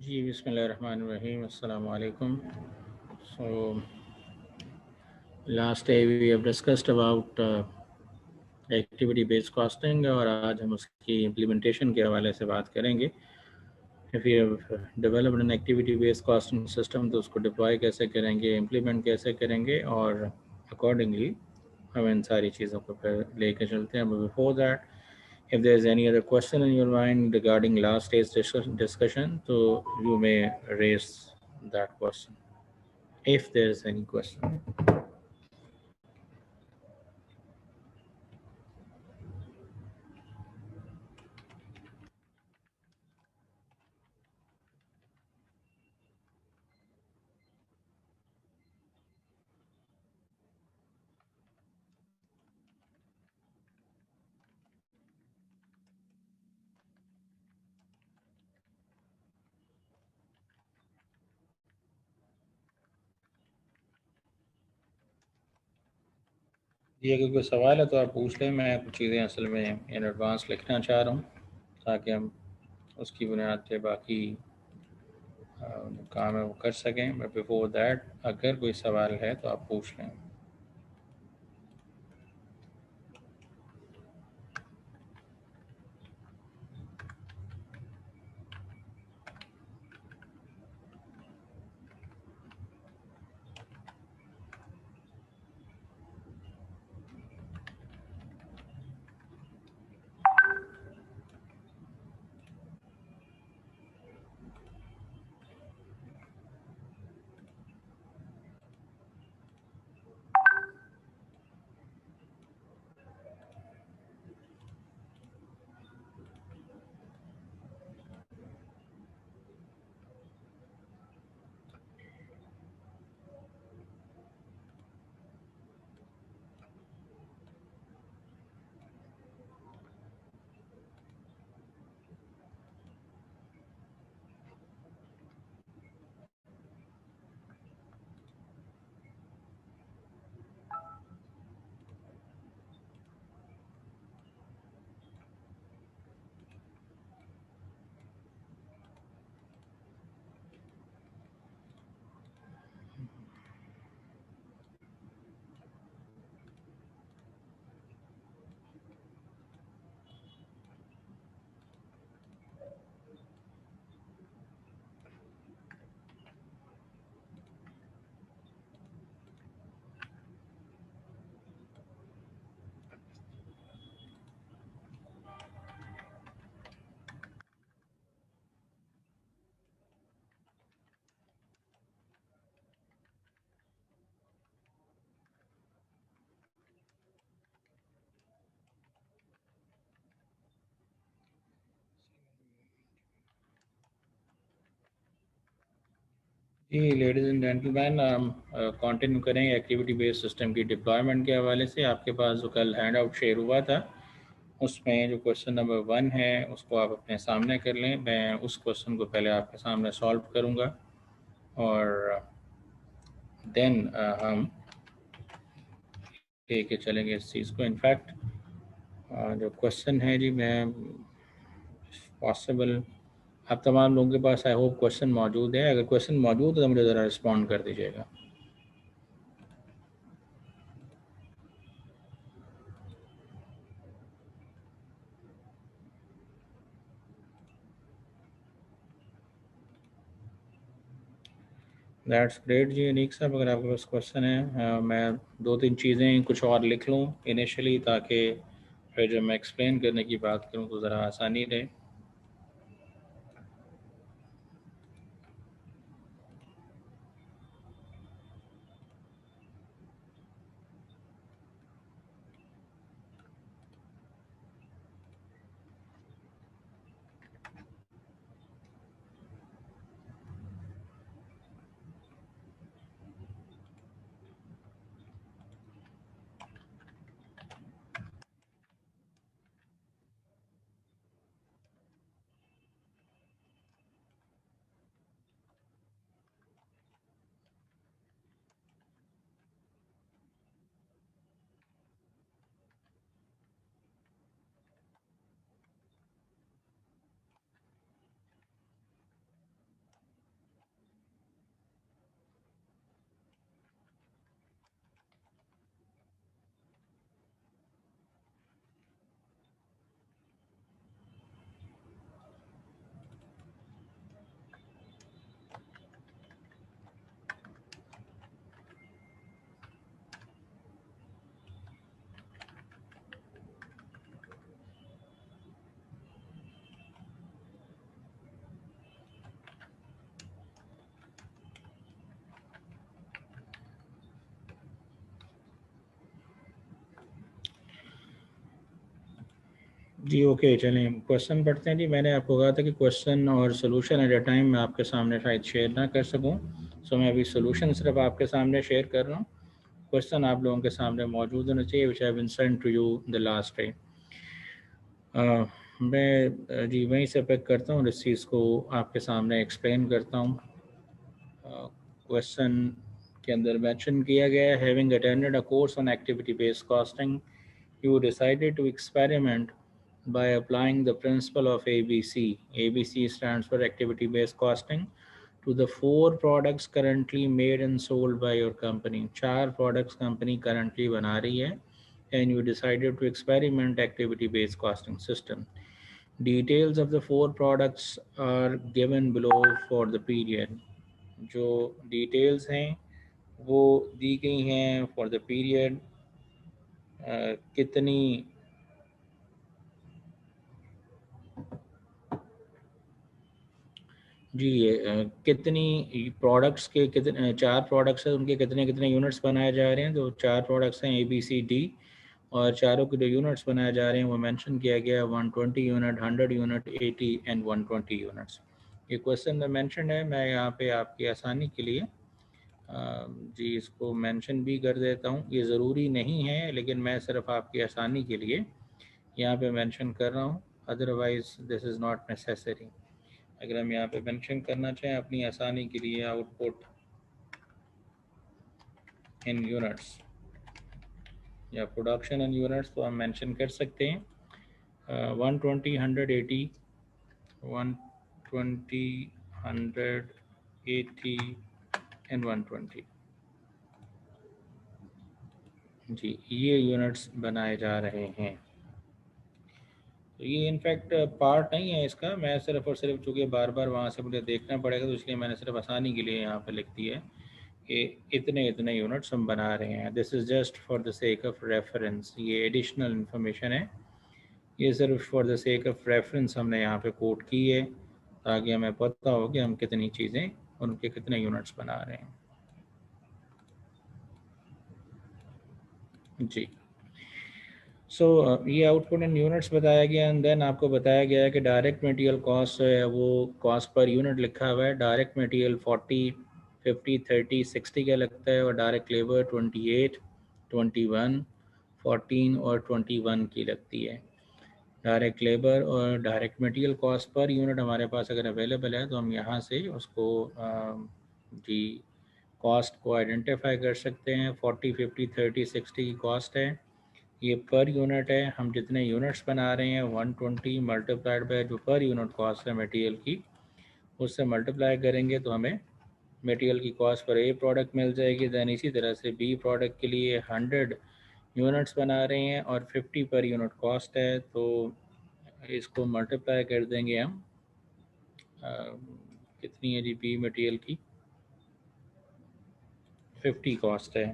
जी बिस्मिल्लाहिर्रहमानिर्रहीम अस्सलाम वालेकुम. So last day we have discussed about activity based costing और आज हम उसकी implementation के हवाले से बात करेंगे. If you have developed an activity based costing system तो उसको deploy कैसे करेंगे, implement कैसे करेंगे और accordingly हम इन सारी चीज़ों को फिर लेके चलते हैं. But before that, if there is any other question in your mind regarding last day's discussion, so you may raise that question if there is any question. जी अगर कोई सवाल है तो आप पूछ लें. मैं कुछ चीज़ें असल में इन एडवांस लिखना चाह रहा हूँ ताकि हम उसकी बुनियाद पे बाकी जो काम है वो कर सकें. बट बिफोर दैट अगर कोई सवाल है तो आप पूछ लें. जी लेडीज़ एंड जेंटलमैन, हम कंटिन्यू करेंगे एक्टिविटी बेस्ड सिस्टम की डिप्लॉयमेंट के हवाले से. आपके पास जो कल हैंड आउट शेयर हुआ था उसमें जो क्वेश्चन नंबर 1 है उसको आप अपने सामने कर लें. मैं उस क्वेश्चन को पहले आपके सामने सॉल्व करूँगा और देन हम लेके चलेंगे इस चीज़ को. इनफैक्ट जो क्वेश्चन है जी, मैं पॉसिबल आप तमाम लोगों के पास आई होप क्वेश्चन मौजूद है. अगर क्वेश्चन मौजूद है तो मुझे ज़रा रिस्पॉन्ड कर दीजिएगा. दैट्स ग्रेट जी अनीक साहब. अगर आपके पास क्वेश्चन है, मैं दो तीन चीज़ें कुछ और लिख लूँ इनिशियली ताकि फिर जब मैं एक्सप्लेन करने की बात करूँ तो ज़रा आसानी रहे. जी ओके, चलें क्वेश्चन पढ़ते हैं जी। मैंने आपको कहा था कि क्वेश्चन और सोल्यूशन एट अ टाइम मैं आपके सामने शायद शेयर ना कर सकूं, सो मैं अभी सोल्यूशन सिर्फ आपके सामने शेयर कर रहा हूँ। क्वेश्चन आप लोगों के सामने मौजूद होना चाहिए, which I been sent to you the last day. मैं जी वहीं से पिक करता हूँ, इस चीज़ को आपके सामने एक्सप्लेन करता हूँ। क्वेश्चन के अंदर मेंशन किया गया है, having attended a course on activity based costing, you decided to experiment by applying the principle of ABC. ABC stands for activity based costing to the 4 products currently made and sold by your company. 4 products company currently बना रही है and you decided to experiment activity based costing system. Details of the 4 products are given below for the period. जो details हैं वो दी गई हैं for the period। कितनी जी कितनी प्रोडक्ट्स के कितने 4 प्रोडक्ट्स हैं, उनके कितने कितने यूनिट्स बनाए जा रहे हैं। तो 4 प्रोडक्ट्स हैं ABCD, और चारों के जो यूनिट्स बनाए जा रहे हैं वो मेंशन किया गया है 120 यूनिट, 100 यूनिट, 80 एंड 120 यूनिट्स। ये क्वेश्चन में मेंशन है। मैं यहाँ पे आपकी आसानी के लिए जी इसको मेंशन भी कर देता हूँ। ये ज़रूरी नहीं है, लेकिन मैं सिर्फ आपकी आसानी के लिए यहाँ पे मेंशन कर रहा हूँ, otherwise this is not necessary. अगर हम यहाँ पे मेंशन करना चाहें अपनी आसानी के लिए आउटपुट इन यूनिट्स या प्रोडक्शन इन यूनिट्स, तो हम मेंशन कर सकते हैं 120, 180, 120, 180 एंड 120। जी ये यूनिट्स बनाए जा रहे हैं। तो ये इनफैक्ट पार्ट नहीं है इसका, मैं सिर्फ और सिर्फ चूँकि बार बार वहाँ से मुझे देखना पड़ेगा, तो इसलिए मैंने सिर्फ आसानी के लिए यहाँ पे लिख दिया है कि इतने इतने यूनिट्स हम बना रहे हैं। This is just for the sake of reference, ये एडिशनल इन्फॉर्मेशन है, ये सिर्फ for the sake of reference हमने यहाँ पे कोट की है, ताकि हमें पता हो कि हम कितनी चीज़ें और उनके कितने यूनिट्स बना रहे हैं। जी सो ये आउटपुट इन यूनिट्स बताया गया, एंड देन आपको बताया गया है कि डायरेक्ट मटेरियल कॉस्ट है वो कॉस्ट पर यूनिट लिखा हुआ है। डायरेक्ट मटेरियल 40, 50, 30, 60 का लगता है, और डायरेक्ट लेबर 28, 21, 14 और 21 की लगती है। डायरेक्ट लेबर और direct material cost per unit हमारे पास अगर अवेलेबल है, तो हम यहाँ से उसको जी कॉस्ट को आइडेंटिफाई कर सकते हैं। 40, 50, 30, 60 की कॉस्ट है, ये पर यूनिट है। हम जितने यूनिट्स बना रहे हैं 120 मल्टीप्लाइड बाय जो पर यूनिट कॉस्ट है मटेरियल की, उससे मल्टीप्लाई करेंगे तो हमें मटेरियल की कॉस्ट पर ए प्रोडक्ट मिल जाएगी। दैन इसी तरह से बी प्रोडक्ट के लिए 100 यूनिट्स बना रहे हैं और 50 पर यूनिट कॉस्ट है, तो इसको मल्टीप्लाई कर देंगे हम कितनी है जी बी मटेरियल की 50 कॉस्ट है।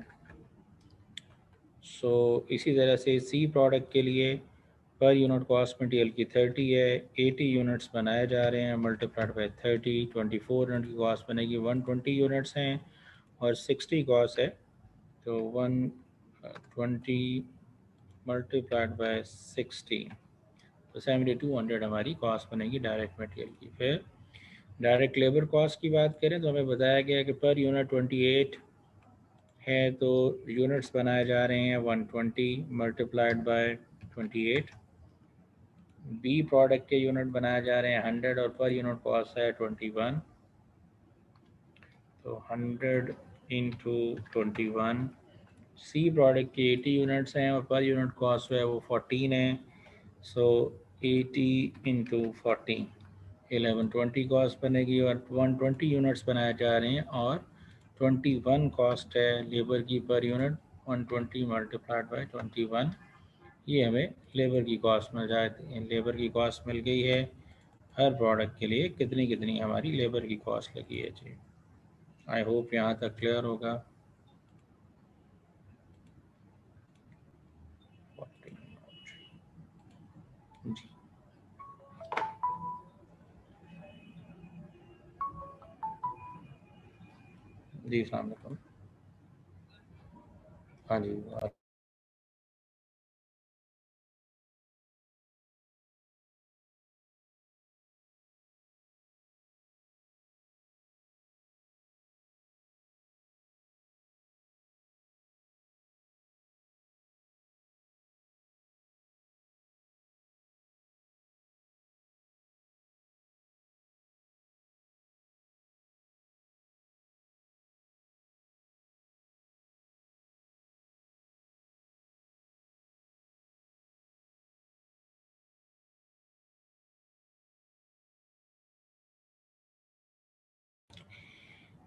सो इसी तरह से सी प्रोडक्ट के लिए पर यूनिट कॉस्ट मटेरियल की 30 है, 80 यूनिट्स बनाए जा रहे हैं, मल्टीप्लाइड बाय 30, 24 यूनिट की कॉस्ट बनेगी, 120 यूनिट्स हैं और 60 कॉस्ट है, तो 120 मल्टीप्लाइड बाय 60, तो 7200 हमारी कॉस्ट बनेगी डायरेक्ट मटेरियल की। फिर डायरेक्ट लेबर कॉस्ट की बात करें तो हमें बताया गया कि पर यूनिट 28 है, तो यूनिट्स बनाए जा रहे हैं 120 मल्टीप्लाइड बाय 28। बी प्रोडक्ट के यूनिट बनाए जा रहे हैं 100 और पर यूनिट कॉस्ट है 21, तो 100 इंटू 21। सी प्रोडक्ट की 80 यूनिट्स हैं और पर यूनिट कॉस्ट है वो 14 है, सो 80 इंटू 14, 1120 कॉस्ट बनेगी, और 120 यूनिट्स बनाए जा रहे हैं और 21 कॉस्ट है लेबर की पर यूनिट। 120 मल्टीप्लाइड बाय 21, ये हमें लेबर की कॉस्ट मिल जाती है। लेबर की कॉस्ट मिल गई है हर प्रोडक्ट के लिए कितनी कितनी हमारी लेबर की कॉस्ट लगी है जी। आई होप यहाँ तक क्लियर होगा। जी जी अस्सलाम वालेकुम। हाँ जी।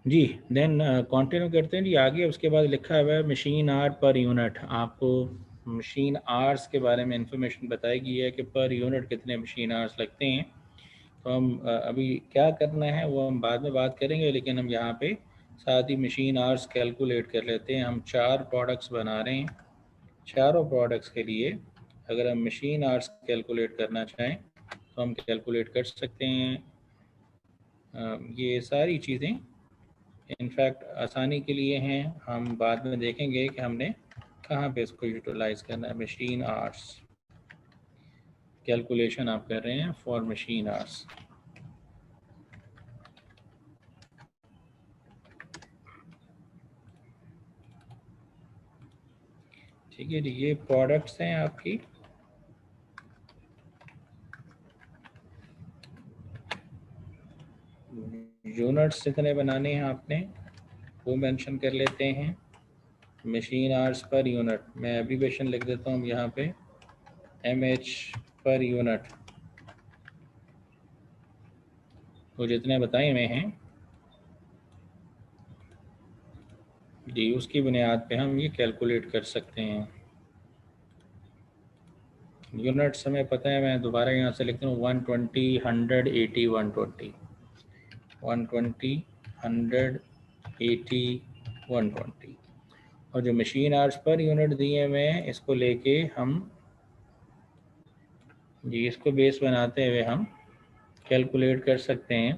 जी। देन कंटिन्यू करते हैं जी आगे। उसके बाद लिखा हुआ है मशीन आर पर यूनिट। आपको मशीन आर्स के बारे में इंफॉर्मेशन बताई गई है कि पर यूनिट कितने मशीन आर्स लगते हैं। तो हम अभी क्या करना है वो हम बाद में बात करेंगे, लेकिन हम यहाँ पे साथ ही मशीन आर्स कैलकुलेट कर लेते हैं। हम 4 प्रोडक्ट्स बना रहे हैं, चारों प्रोडक्ट्स के लिए अगर हम मशीन आर्स कैलकुलेट करना चाहें तो हम कैलकुलेट कर सकते हैं। ये सारी चीज़ें इनफैक्ट आसानी के लिए हैं, हम बाद में देखेंगे कि हमने कहाँ पे इसको यूटिलाइज करना है। मशीन आर्स कैलकुलेशन आप कर रहे हैं फॉर मशीन आर्स। ठीक है जी, ये प्रोडक्ट्स हैं आपकी। यूनिट्स जितने बनाने हैं आपने वो मेंशन कर लेते हैं। मशीन आवर्स पर यूनिट, मैं एब्रीवेशन लिख देता हूँ यहाँ पे, MH पर यूनिट। वो जितने बताए हुए हैं जी, उसकी बुनियाद पे हम ये कैलकुलेट कर सकते हैं। यूनिट्स हमें पता है, मैं दोबारा यहाँ से लिखता हूँ 120, 100, 80, 120, 120, 100, 80, 120। और जो मशीन आवर्स पर यूनिट दिए हुए हैं इसको लेके हम जी इसको बेस बनाते हुए हम कैलकुलेट कर सकते हैं।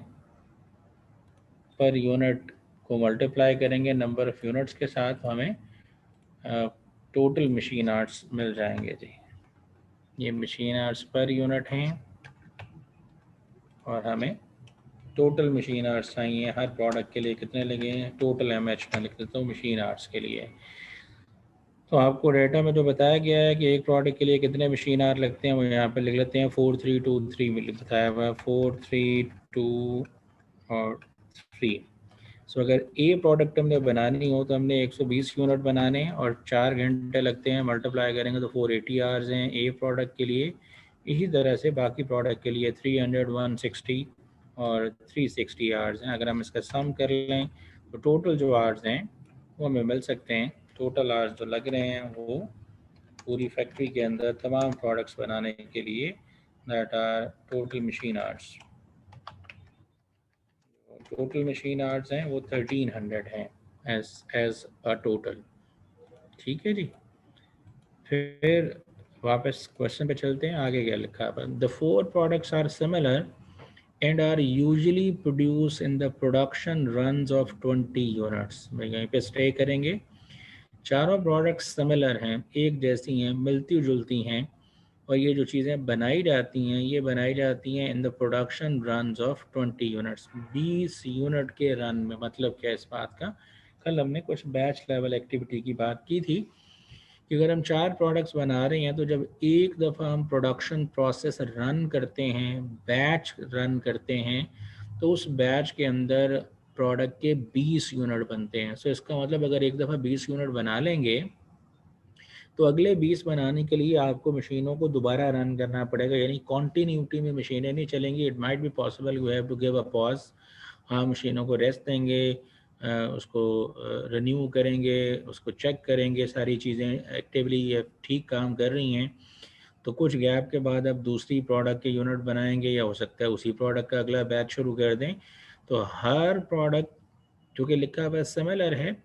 पर यूनिट को मल्टीप्लाई करेंगे नंबर ऑफ़ यूनिट्स के साथ, हमें टोटल मशीन आवर्स मिल जाएंगे जी। ये मशीन आवर्स पर यूनिट हैं और हमें टोटल मशीन आवर्स चाहिए। हर प्रोडक्ट के लिए कितने लगे हैं, टोटल MH में लिख देता हूँ मशीन आवर्स के लिए। तो आपको डेटा में जो बताया गया है कि एक प्रोडक्ट के लिए कितने मशीन आवर लगते हैं वो यहाँ पे लिख लेते हैं। 4323 में बताया हुआ है, 432 और 3। सो अगर ए प्रोडक्ट हमने बनानी हो तो हमने 120 यूनिट बनाने हैं और 4 घंटे लगते हैं, मल्टीप्लाई करेंगे तो 480 आवर्स हैं ए प्रोडक्ट के लिए। इसी तरह से बाकी प्रोडक्ट के लिए 300, 160 और 360 आवर्स हैं। अगर हम इसका सम कर लें तो टोटल जो आवर्स हैं वो हमें मिल सकते हैं। टोटल आवर्स जो लग रहे हैं वो पूरी फैक्ट्री के अंदर तमाम प्रोडक्ट्स बनाने के लिए, that are total machine hours. Total machine hours हैं वो 1300 हैं एज अ टोटल। ठीक है जी। फिर वापस क्वेश्चन पे चलते हैं, आगे क्या लिखा है। The 4 products are similar and are usually produce in the production runs of 20 units. मैं यहीं पे स्टे करेंगे। चारों प्रोडक्ट्स सिमिलर हैं, एक जैसी हैं, मिलती जुलती हैं, और ये जो चीज़ें बनाई जाती हैं ये बनाई जाती हैं इन the production runs of 20 units. 20 unit के रन में। मतलब क्या इस बात का, कल हमने कुछ बैच लेवल एक्टिविटी की बात की थी कि अगर हम 4 प्रोडक्ट्स बना रहे हैं तो जब एक दफ़ा हम प्रोडक्शन प्रोसेस रन करते हैं, बैच रन करते हैं, तो उस बैच के अंदर प्रोडक्ट के 20 यूनिट बनते हैं। सो इसका मतलब अगर एक दफ़ा 20 यूनिट बना लेंगे तो अगले 20 बनाने के लिए आपको मशीनों को दोबारा रन करना पड़ेगा, यानी कॉन्टीन्यूटी में मशीनें नहीं चलेंगी। It might be possible you have to give a pause. हाँ, मशीनों को रेस्ट देंगे, उसको रिन्यू करेंगे, उसको चेक करेंगे सारी चीज़ें एक्टिवली ठीक काम कर रही हैं। तो कुछ गैप के बाद अब दूसरी प्रोडक्ट के यूनिट बनाएंगे, या हो सकता है उसी प्रोडक्ट का अगला बैच शुरू कर दें। तो हर प्रोडक्ट जो कि लिखा हुआ सिमिलर है,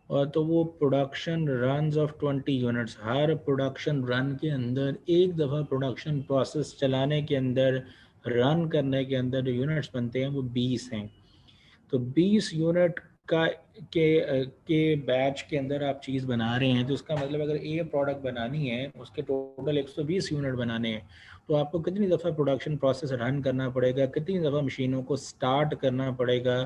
और तो वो production runs of 20 units, her production run के अंदर एक दफ़ा प्रोडक्शन प्रोसेस चलाने के अंदर, रन करने के अंदर जो यूनिट्स बनते हैं वो 20 हैं। तो 20 यूनिट का के बैच के अंदर आप चीज़ बना रहे हैं, तो उसका मतलब अगर ए प्रोडक्ट बनानी है उसके टोटल 120 यूनिट बनाने हैं, तो आपको कितनी दफ़ा प्रोडक्शन प्रोसेस रन करना पड़ेगा, कितनी दफ़ा मशीनों को स्टार्ट करना पड़ेगा।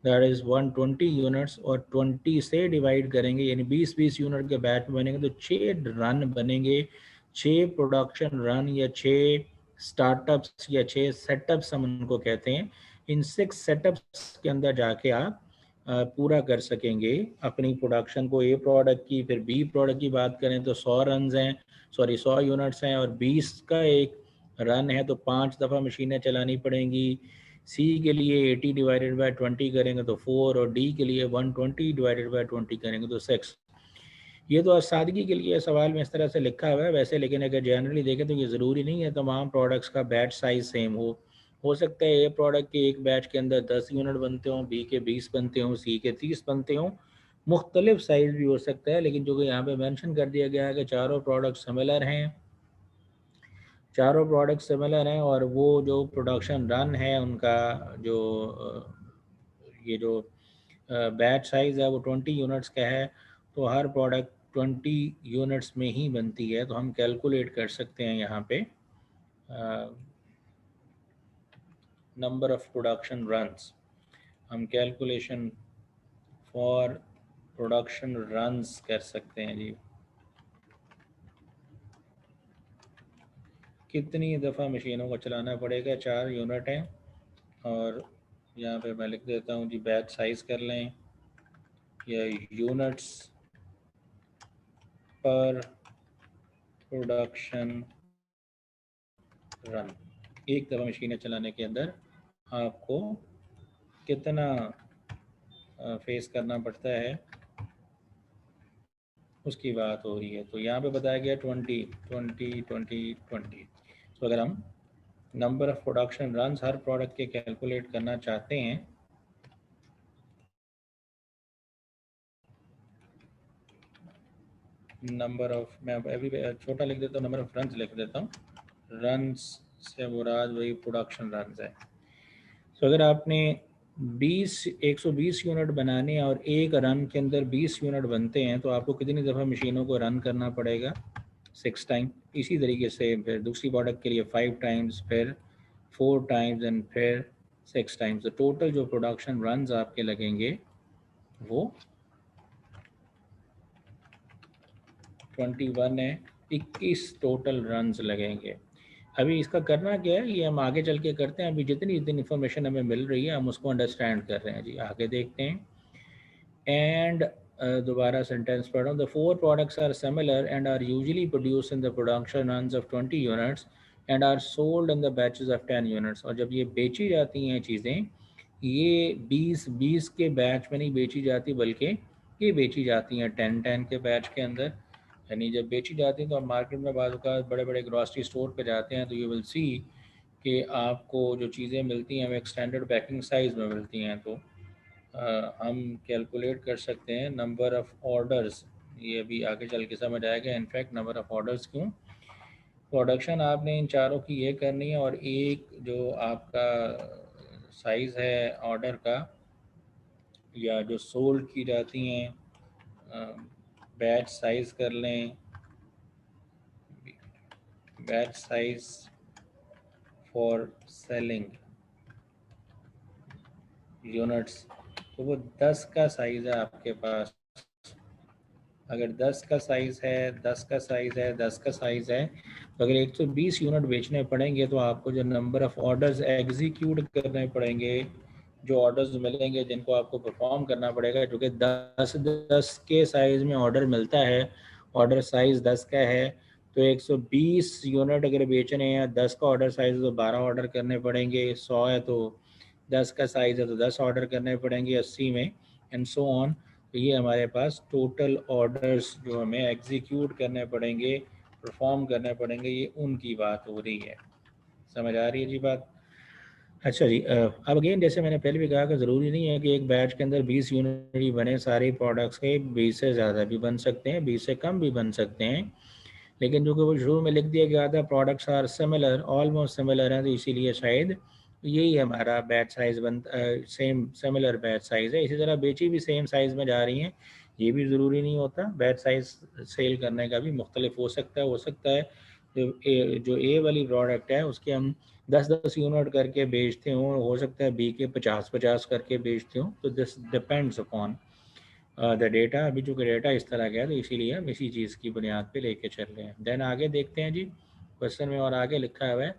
दैट इज़ 120 यूनिट्स, और 20 से डिवाइड करेंगे, यानी 20-20 यूनिट के बैच बनेंगे तो 6 रन बनेंगे। 6 प्रोडक्शन रन या 6 स्टार्टअप्स या 6 सेटअप्स हम उनको कहते हैं। इन 6 सेटअप्स के अंदर जाके आप पूरा कर सकेंगे अपनी प्रोडक्शन को। ए प्रोडक्ट की, फिर बी प्रोडक्ट की बात करें तो 100 रन हैं, 100 यूनिट्स हैं, और 20 का एक रन है तो 5 दफ़ा मशीनें चलानी पड़ेंगी। सी के लिए 80 डिवाइडेड बाय 20 करेंगे तो 4, और डी के लिए 120 डिवाइडेड बाय 20 करेंगे तो 6। ये तो सादगी के लिए सवाल में इस तरह से लिखा हुआ है वैसे, लेकिन अगर जनरली देखें तो ये ज़रूरी नहीं है तमाम प्रोडक्ट्स का बैच साइज़ सेम हो सकता है ए प्रोडक्ट के एक बैच के अंदर 10 यूनिट बनते हों, बी के 20 बनते हों, सी के 30 बनते हों, मुख्तलिफ साइज़ भी हो सकता है। लेकिन जो कि यहाँ पे मेंशन कर दिया गया है कि चारों प्रोडक्ट सिमिलर हैं, चारों प्रोडक्ट सिमिलर हैं, और वो जो प्रोडक्शन रन है उनका जो ये जो बैच साइज़ है वो 20 यूनिट्स का है, तो हर प्रोडक्ट 20 यूनिट्स में ही बनती है। तो हम कैलकुलेट कर सकते हैं यहाँ पे नंबर ऑफ प्रोडक्शन रन्स। हम कैलकुलेशन फॉर प्रोडक्शन रन्स कर सकते हैं जी। कितनी दफ़ा मशीनों को चलाना पड़ेगा, 4 यूनिट हैं, और यहाँ पे मैं लिख देता हूँ जी बैच साइज़ कर लें, या यूनिट्स पर प्रोडक्शन रन। एक दफ़ा मशीनें चलाने के अंदर आपको कितना फेस करना पड़ता है उसकी बात हो रही है। तो यहाँ पे बताया गया 20। तो अगर हम number of production runs her product के कैलकुलेट करना चाहते हैं, नंबर ऑफ, मैं अभी छोटा लिख देता हूँ, नंबर ऑफ रन्स लिख देता हूँ, रन्स से मुराद वही प्रोडक्शन रन्स है। तो अगर आपने 120 यूनिट बनाने और एक रन के अंदर 20 यूनिट बनते हैं, तो आपको कितनी दफ़ा मशीनों को रन करना पड़ेगा, 6 टाइम। इसी तरीके से फिर दूसरी प्रोडक्ट के लिए 5 टाइम्स, फिर 4 टाइम्स, एंड फिर 6 टाइम्स। तो टोटल जो प्रोडक्शन रन्स आपके लगेंगे वो 21 है, 21 टोटल रन्स लगेंगे। अभी इसका करना क्या है ये हम आगे चल के करते हैं। अभी जितनी जितनी इन्फॉर्मेशन हमें मिल रही है हम उसको अंडरस्टैंड कर रहे हैं जी। आगे देखते हैं। एंड दोबारा सेंटेंस पढ़ रहा हूँ। The 4 products are similar and are usually produce in the production runs of 20 units and are sold in the batches of 10 units. और जब ये बेची जाती हैं चीज़ें, ये 20 के बैच में नहीं बेची जाती, बल्कि ये बेची जाती हैं 10 के बैच के अंदर। यानी जब बेची जाती हैं तो आप मार्केट में बाद बड़े बड़े ग्रॉसरी स्टोर पे जाते हैं तो यू विल सी कि आपको जो चीज़ें मिलती हैं वो एक स्टैंडर्ड पैकिंग साइज़ में मिलती हैं। तो हम कैलकुलेट कर सकते हैं नंबर ऑफ़ ऑर्डर्स। ये अभी आगे चल के समझ आएगा इनफैक्ट नंबर ऑफ़ ऑर्डर्स क्यों। प्रोडक्शन आपने इन चारों की ये करनी है, और एक जो आपका साइज़ है ऑर्डर का या जो सोल्ड की जाती हैं, बैच साइज़ कर लें, batch size for selling units, तो वो 10 का साइज़ है आपके पास। अगर 10 का साइज़ है, 10 का साइज़ है, 10 का साइज़ है, तो अगर 120 यूनिट बेचने पड़ेंगे तो आपको जो नंबर ऑफ़ ऑर्डर्स एग्जीक्यूट करने पड़ेंगे, जो ऑर्डर्स मिलेंगे जिनको आपको परफॉर्म करना पड़ेगा, जो कि 10 के साइज़ में ऑर्डर मिलता है, ऑर्डर साइज़ 10 का है, तो 120 यूनिट अगर बेचने हैं, 10 का ऑर्डर साइज़ है तो 12 ऑर्डर करने पड़ेंगे, 100 है तो 10 का साइज़ है तो 10 ऑर्डर करने पड़ेंगे, 80 में, एंड सो ऑन। तो ये हमारे पास टोटल ऑर्डर्स जो हमें एग्जीक्यूट करने पड़ेंगे, परफॉर्म करने पड़ेंगे, ये उनकी बात हो रही है। समझ आ रही है जी बात? अच्छा जी, अब अगेन जैसे मैंने पहले भी कहा कि ज़रूरी नहीं है कि एक बैच के अंदर 20 यूनिट ही बने, सारे प्रोडक्ट्स के 20 से ज़्यादा भी बन सकते हैं, 20 से कम भी बन सकते हैं। लेकिन जो कि वो शुरू में लिख दिया गया था products are similar, almost similar हैं, तो इसीलिए शायद यही हमारा batch size same similar batch size है। इसी तरह बेची भी सेम साइज़ में जा रही हैं, ये भी ज़रूरी नहीं होता। बैच साइज़ सेल करने का भी मुख्तलिफ हो सकता है जो ए वाली प्रोडक्ट है उसके हम 10-10 यूनिट करके बेचते हों, हो सकता है बी के 50-50 करके बेचते हों। तो this depends upon the data. अभी चूँकि डेटा इस तरह का है तो इसीलिए हम इसी चीज़ की बुनियाद पे लेके चल रहे हैं। देन आगे देखते हैं जी, क्वेश्चन में और आगे लिखा हुआ है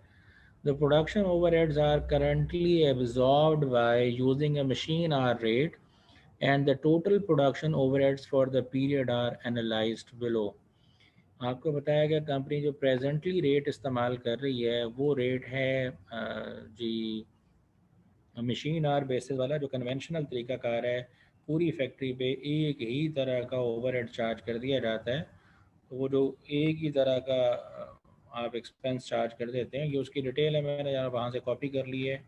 the production overheads are currently absorbed by using a machine hour rate and the total production overheads for the period are analysed below. आपको बताया गया कंपनी जो प्रेजेंटली रेट इस्तेमाल कर रही है वो रेट है जी मशीन आर बेसिस वाला जो कन्वेंशनल तरीका कार है, पूरी फैक्ट्री पे एक ही तरह का ओवरहेड चार्ज कर दिया जाता है। तो वो जो एक ही तरह का आप एक्सपेंस चार्ज कर देते हैं, ये उसकी डिटेल है, मैंने यहाँ वहाँ से कॉपी कर ली है।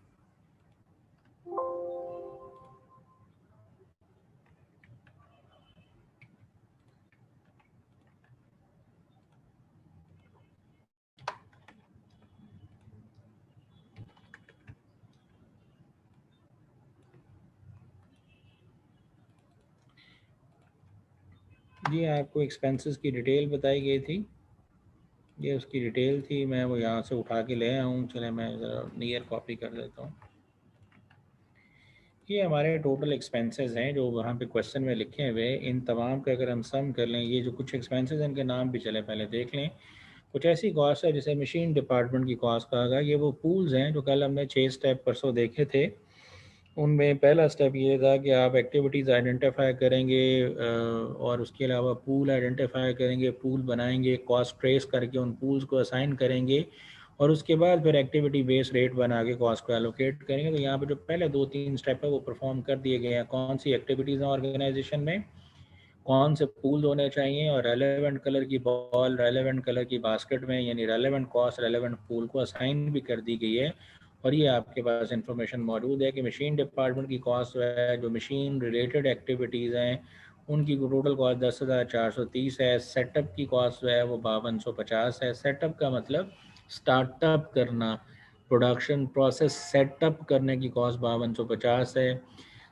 जी आपको एक्सपेंसेस की डिटेल बताई गई थी, ये उसकी डिटेल थी, मैं वो यहाँ से उठा के ले आया हूँ। चले मैं ज़रा नियर कॉपी कर लेता हूँ। ये हमारे टोटल एक्सपेंसेस हैं जो वहाँ पे क्वेश्चन में लिखे हुए, इन तमाम का अगर हम सम कर लें, ये जो कुछ एक्सपेंसेस हैं इनके नाम भी चले पहले देख लें। कुछ ऐसी कॉस्ट है जिसे मशीन डिपार्टमेंट की कॉस्ट कहा गया। ये वो पूल्स हैं जो कल हमने 6 स्टेप परसों देखे थे। उनमें पहला स्टेप ये था कि आप एक्टिविटीज़ आइडेंटिफाई करेंगे और उसके अलावा पूल आइडेंटिफाई करेंगे, पूल बनाएंगे, कॉस्ट ट्रेस करके उन पूल्स को असाइन करेंगे और उसके बाद फिर एक्टिविटी बेस रेट बना के कॉस्ट को एलोकेट करेंगे। तो यहाँ पे जो पहले 2-3 स्टेप है वो परफॉर्म कर दिए गए हैं। कौन सी एक्टिविटीज़ हैं ऑर्गेनाइजेशन में, कौन से पूल होने चाहिए और रेलेवेंट कलर की बॉल रेलेवेंट कलर की बास्केट में, यानी रेलेवेंट कॉस्ट रेलेवेंट पूल को असाइन भी कर दी गई है। और ये आपके पास इंफॉर्मेशन मौजूद है कि मशीन डिपार्टमेंट की कॉस्ट है, जो मशीन रिलेटेड एक्टिविटीज़ हैं उनकी टोटल कॉस्ट 10,430 है। सेटअप की कॉस्ट जो है वो 5250 है। सेटअप का मतलब स्टार्टअप करना, प्रोडक्शन प्रोसेस सेटअप करने की कॉस्ट 5250 है।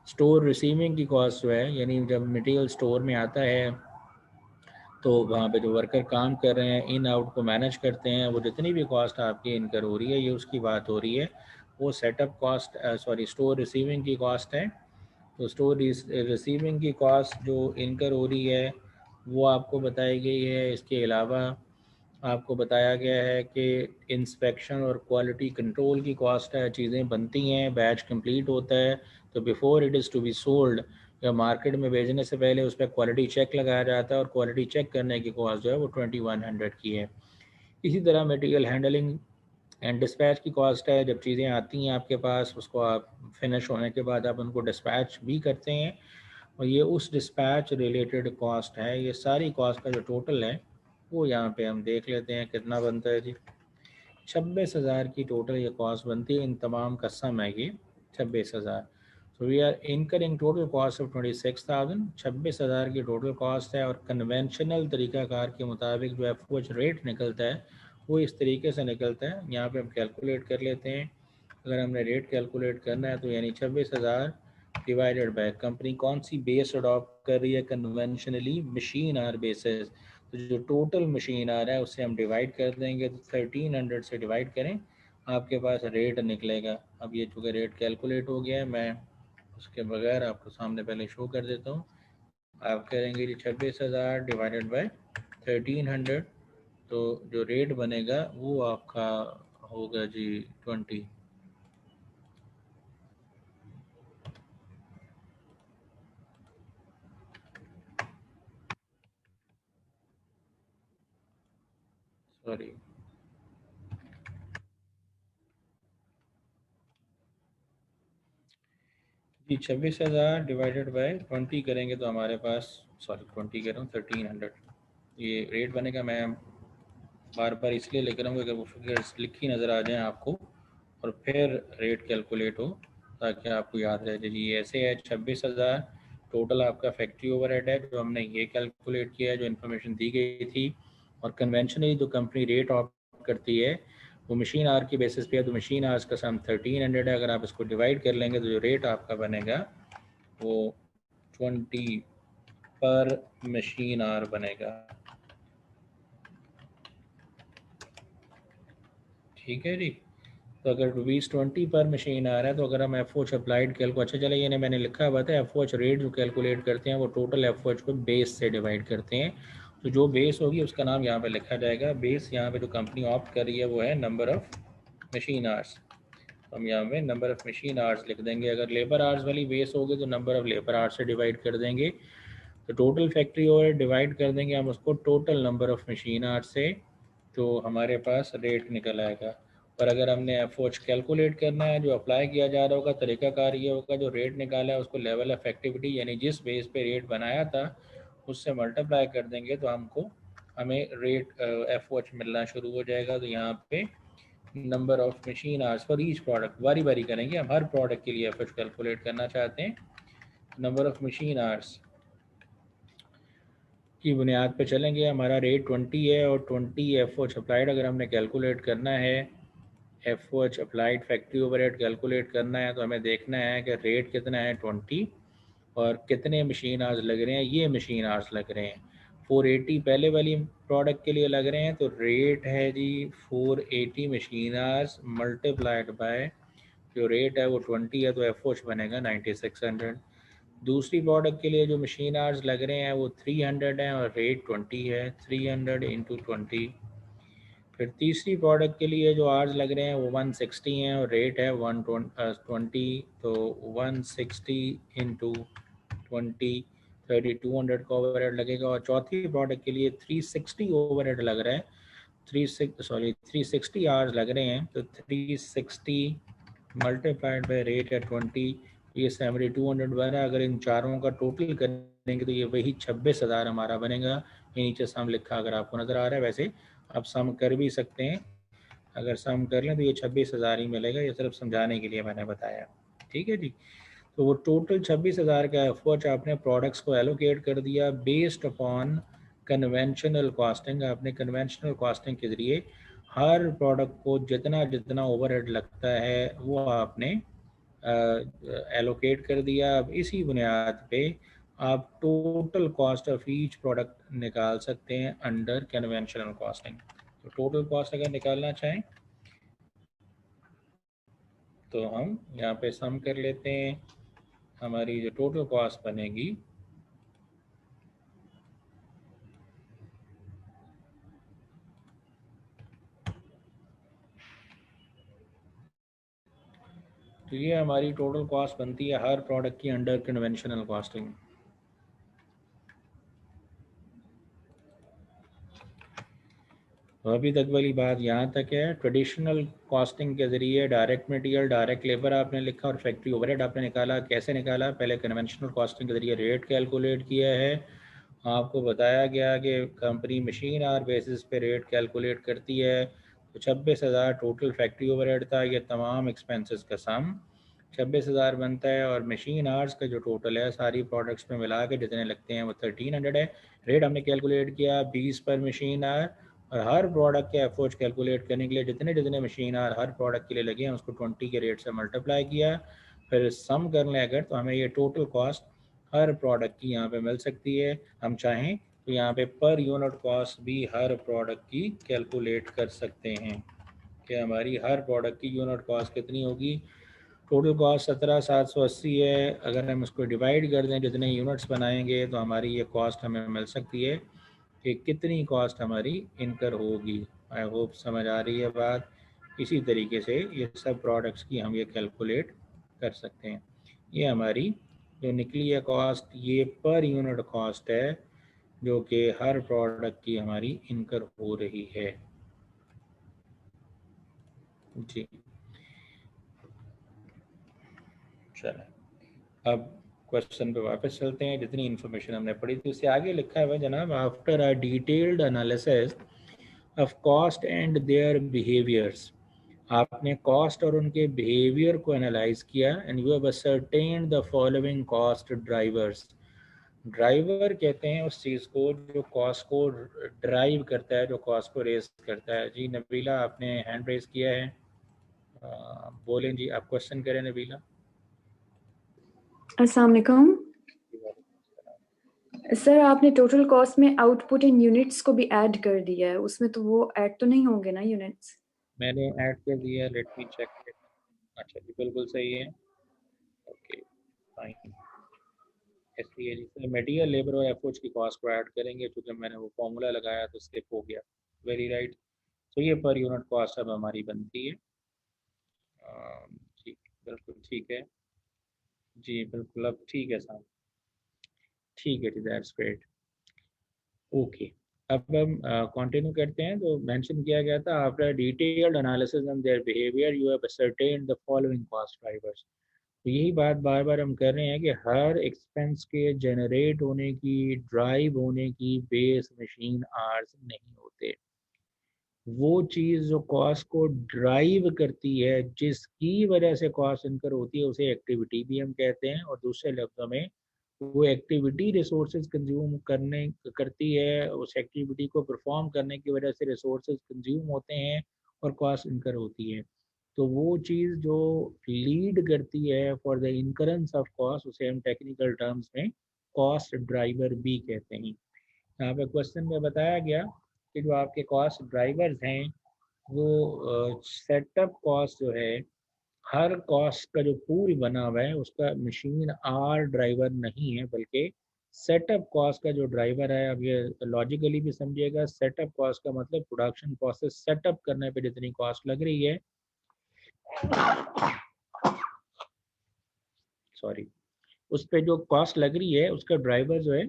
स्टोर रिसीविंग की कॉस्ट जो है, यानी जब मटेरियल स्टोर में आता है तो वहाँ पे जो वर्कर काम कर रहे हैं, इन आउट को मैनेज करते हैं, वो जितनी भी कॉस्ट आपकी इनकर हो रही है, ये उसकी बात हो रही है। वो सेटअप कॉस्ट स्टोर रिसीविंग की कॉस्ट है। तो स्टोर रिसीविंग की कॉस्ट जो इनकर हो रही है वो आपको बताई गई है। इसके अलावा आपको बताया गया है कि इंस्पेक्शन और क्वालिटी कंट्रोल की कॉस्ट है। चीज़ें बनती हैं, बैच कंप्लीट होता है, तो before it is to be sold या मार्केट में भेजने से पहले उस पर क्वालिटी चेक लगाया जाता है और क्वालिटी चेक करने की कॉस्ट जो है वो 2100 की है। इसी तरह मटेरियल हैंडलिंग एंड डिस्पैच की कॉस्ट है। जब चीज़ें आती हैं आपके पास, उसको आप फिनिश होने के बाद आप उनको डिस्पैच भी करते हैं और ये उस डिस्पैच रिलेटेड कॉस्ट है। ये सारी कॉस्ट का जो टोटल है वो यहाँ पे हम देख लेते हैं कितना बनता है जी। 26,000 की टोटल ये कॉस्ट बनती है। इन तमाम का सम है ये 26,000। So we are incurring total cost of 26,000। 26,000 की टोटल कॉस्ट है और कन्वेंशनल तरीकाकार के मुताबिक जो एफ रेट निकलता है वो इस तरीके से निकलता है। यहाँ पे हम कैलकुलेट कर लेते हैं। अगर हमने रेट कैलकुलेट करना है तो यानी 26,000 डिवाइडेड बाय कंपनी कौन सी बेस अडॉप्ट कर रही है, कन्वेंशनली मशीन आर बेसिस। तो जो टोटल मशीन आ रहा है उससे हम डिवाइड कर देंगे, तो 1300 से डिवाइड करें, आपके पास रेट निकलेगा। अब ये चूँकि रेट कैलकुलेट हो गया है, मैं उसके बगैर आपको सामने पहले शो कर देता हूँ। आप करेंगे जी 26,000 डिवाइडेड बाई 1300, तो जो रेट बनेगा वो आपका होगा जी 20। सॉरी जी, 26,000 डिवाइडेड बाय 20 करेंगे तो हमारे पास, सॉरी 20 कह रहा हूँ, 1300 ये रेट बनेगा। मैं बार बार इसलिए लिख रहा हूँ कि अगर वो फिगर्स लिखी नज़र आ जाएं आपको और फिर रेट कैलकुलेट हो, ताकि आपको याद रहे। जी ऐसे है, 26,000 टोटल आपका फैक्ट्री ओवरहेड है जो हमने ये कैलकुलेट किया है, जो इन्फॉर्मेशन दी गई थी। और कन्वेंशनली जो कंपनी रेट ऑप्ट करती है वो मशीन आर की बेसिस पे है, तो मशीन आर्स का सम 1300 है। अगर आप इसको डिवाइड कर लेंगे तो जो रेट आपका बनेगा वो 20 पर मशीन आर बनेगा। ठीक है जी। तो अगर ₹20 पर मशीन आ रहा है, तो अगर हम एफ ओच अप्लाइड कैलको, अच्छा चले ये मैंने लिखा हुआ था, एफ ओच रेट जो कैलकुलेट करते हैं वो टोटल एफ ओच को बेस से डिवाइड करते हैं। तो जो बेस होगी उसका नाम यहाँ पे लिखा जाएगा। बेस यहाँ पे जो कंपनी ऑप्ट कर रही है वो है नंबर ऑफ़ मशीन आवर्स। हम यहाँ पे नंबर ऑफ़ मशीन आवर्स लिख देंगे। अगर लेबर आवर्स वाली बेस होगी तो नंबर ऑफ़ लेबर आवर्स से डिवाइड कर देंगे। तो टोटल फैक्ट्री ओवर डिवाइड कर देंगे हम उसको total number of machine hours से, तो हमारे पास रेट निकल आएगा। पर अगर हमने एफओएच कैलकुलेट करना है, जो अप्लाई किया जा रहा होगा तरीकाकार ये होगा, जो रेट निकाला है उसको लेवल ऑफ एक्टिविटी यानी जिस बेस पे रेट बनाया था उससे मल्टीप्लाई कर देंगे तो हमें रेट एफओएच मिलना शुरू हो जाएगा। तो यहाँ पे number of machine hours for each product बारी बारी करेंगे, हम हर प्रोडक्ट के लिए एफओएच कैलकुलेट करना चाहते हैं। नंबर ऑफ मशीन आवर्स की बुनियाद पे चलेंगे, हमारा रेट 20 है और 20 एफओएच अप्लाइड अगर हमने कैलकुलेट करना है, FOH applied factory overhead calculate करना है तो हमें देखना है कि रेट कितना है 20 और कितने मशीन आवर्स लग रहे हैं, ये मशीन आवर्स लग रहे हैं 480 पहले वाली प्रोडक्ट के लिए लग रहे हैं, तो रेट है जी 480 मशीन आवर्स मल्टीप्लाइड बाय जो रेट है वो 20 है तो एफओएच बनेगा 9600। दूसरी प्रोडक्ट के लिए जो मशीन आवर्स लग रहे हैं वो 300 हैं और रेट 20 है, 300 इंटू 20। फिर तीसरी प्रोडक्ट के लिए जो आवर्स लग रहे हैं वो 160 हैं और रेट है 120, तो 160 इंटू 20 3200 का ओवरहेड लगेगा। और चौथी प्रोडक्ट के लिए 360 ओवरहेड लग रहा है, 360 आवर्स लग रहे हैं, तो 360 मल्टीप्लाइड बाय रेट है 20, ये 7200 बन रहा है। अगर इन चारों का टोटल करेंगे तो ये वही 26,000 हमारा बनेगा। ये नीचे सम लिखा अगर आपको नज़र आ रहा है, वैसे आप सम कर भी सकते हैं, अगर सम कर लें तो ये 26,000 ही मिलेगा। ये सिर्फ समझाने के लिए मैंने बताया, ठीक है जी। तो वो टोटल 26,000 का एफर्ट आपने प्रोडक्ट्स को एलोकेट कर दिया बेस्ड अपॉन कन्वेंशनल कॉस्टिंग। आपने कन्वेंशनल कॉस्टिंग के ज़रिए हर प्रोडक्ट को जितना जितना ओवरहेड लगता है वो आपने एलोकेट कर दिया। अब इसी बुनियाद पे आप total cost of each product निकाल सकते हैं अंडर कन्वेंशनल कॉस्टिंग। तो टोटल कॉस्ट अगर निकालना चाहें तो हम यहाँ पे सम कर लेते हैं। हमारी जो टोटल कॉस्ट बनेगी तो ये हमारी टोटल कॉस्ट बनती है हर प्रोडक्ट की अंडर कन्वेंशनल कॉस्टिंग। तो अभी तक वाली बात यहाँ तक है। ट्रेडिशनल कॉस्टिंग के ज़रिए डायरेक्ट मटेरियल, डायरेक्ट लेबर आपने लिखा और फैक्ट्री ओवरहेड आपने निकाला। कैसे निकाला? पहले कन्वेंशनल कॉस्टिंग के ज़रिए रेट कैलकुलेट किया है, आपको बताया गया कि कंपनी मशीन आवर बेसिस पे रेट कैलकुलेट करती है। तो 26,000 टोटल फैक्ट्री ओवरहेड था, ये तमाम एक्सपेंसेस का सम 26,000 बनता है और मशीन आवर्स का जो टोटल है सारी प्रोडक्ट्स में मिला के जितने लगते हैं वो 1300 है। रेट हमने कैलकुलेट किया 20 पर मशीन आवर और हर प्रोडक्ट के एफर्ट्स कैलकुलेट करने के लिए जितने जितने मशीन आवर हर प्रोडक्ट के लिए लगे हैं उसको 20 के रेट से मल्टीप्लाई किया। फिर सम कर लें अगर तो हमें ये टोटल कॉस्ट हर प्रोडक्ट की यहाँ पे मिल सकती है। हम चाहें तो यहाँ पे पर यूनिट कॉस्ट भी हर प्रोडक्ट की कैलकुलेट कर सकते हैं कि हमारी हर प्रोडक्ट की यूनिट कॉस्ट कितनी होगी। टोटल कॉस्ट 17,780 है। अगर हम इसको डिवाइड कर दें जितने यूनिट्स बनाएंगे तो हमारी ये कॉस्ट हमें मिल सकती है कि कितनी कॉस्ट हमारी इनकर होगी। आई होप समझ आ रही है बात। इसी तरीके से ये सब प्रोडक्ट्स की हम ये कैलकुलेट कर सकते हैं। ये हमारी जो निकली है कॉस्ट ये पर यूनिट कॉस्ट है जो कि हर प्रोडक्ट की हमारी इनकर हो रही है जी। चलें अब क्वेश्चन पे वापस चलते हैं। जितनी इन्फॉर्मेशन हमने पढ़ी थी उससे आगे लिखा है जनाब, after a detailed analysis of cost and their behaviours. आपने कॉस्ट और उनके बिहेवियर को एनालाइज किया and you have ascertained the following cost drivers. Driver कहते हैं उस चीज़ को जो कॉस्ट को ड्राइव करता है, जो कॉस्ट को रेस करता है। जी नबीला आपने हैंड रेस किया है, बोलें जी, आप क्वेश्चन करें नबीला। अस्सलाम वालेकुम सर, आपने टोटल कॉस्ट में आउटपुट इन यूनिट्स को भी ऐड कर दिया है, उसमें तो वो ऐड तो नहीं होंगे ना यूनिट्स? मैंने ऐड कर दिया, लेट मी चेक। अच्छा जी बिल्कुल सही है, ओके फाइन। इसलिए जिसमें मटेरियल लेबर और एफर्ट्स की कॉस्ट को ऐड करेंगे, क्योंकि मैंने वो फॉर्मूला लगाया तो स्किप हो गया। Very right. तो ये पर यूनिट कॉस्ट अब हमारी बनती है। ठीक, बिल्कुल ठीक है जी, बिल्कुल अब ठीक है साहब, ठीक है जी, दैट्स ग्रेट, ओके। अब हम कंटिन्यू करते हैं। तो मेंशन किया गया था, after detailed analysis on their behaviour you have ascertained the following cost drivers. तो यही बात बार बार हम कर रहे हैं कि हर एक्सपेंस के जनरेट होने की, ड्राइव होने की बेस मशीन आवर्स नहीं होते। वो चीज़ जो कॉस्ट को ड्राइव करती है, जिसकी वजह से कॉस्ट इनकर होती है, उसे एक्टिविटी भी हम कहते हैं। और दूसरे लफ्ज़ों में वो एक्टिविटी रिसोर्सेज कंज्यूम करने करती है, उस एक्टिविटी को परफॉर्म करने की वजह से रिसोर्सेज कंज्यूम होते हैं और कॉस्ट इनकर होती है। तो वो चीज़ जो लीड करती है for the incurrence of cost, उसे हम टेक्निकल टर्म्स में कॉस्ट ड्राइवर भी कहते हैं। यहाँ पे क्वेश्चन में बताया गया कि जो आपके कॉस्ट ड्राइवर्स हैं वो सेटअप कॉस्ट जो है, हर कॉस्ट का जो पूल बना हुआ है उसका मशीन आर ड्राइवर नहीं है, बल्कि सेटअप कॉस्ट का जो ड्राइवर है। अब ये लॉजिकली भी समझिएगा, सेटअप कॉस्ट का मतलब प्रोडक्शन प्रोसेस सेटअप करने पे जितनी कॉस्ट लग रही है, सॉरी, उस पे जो कॉस्ट लग रही है उसका ड्राइवर जो है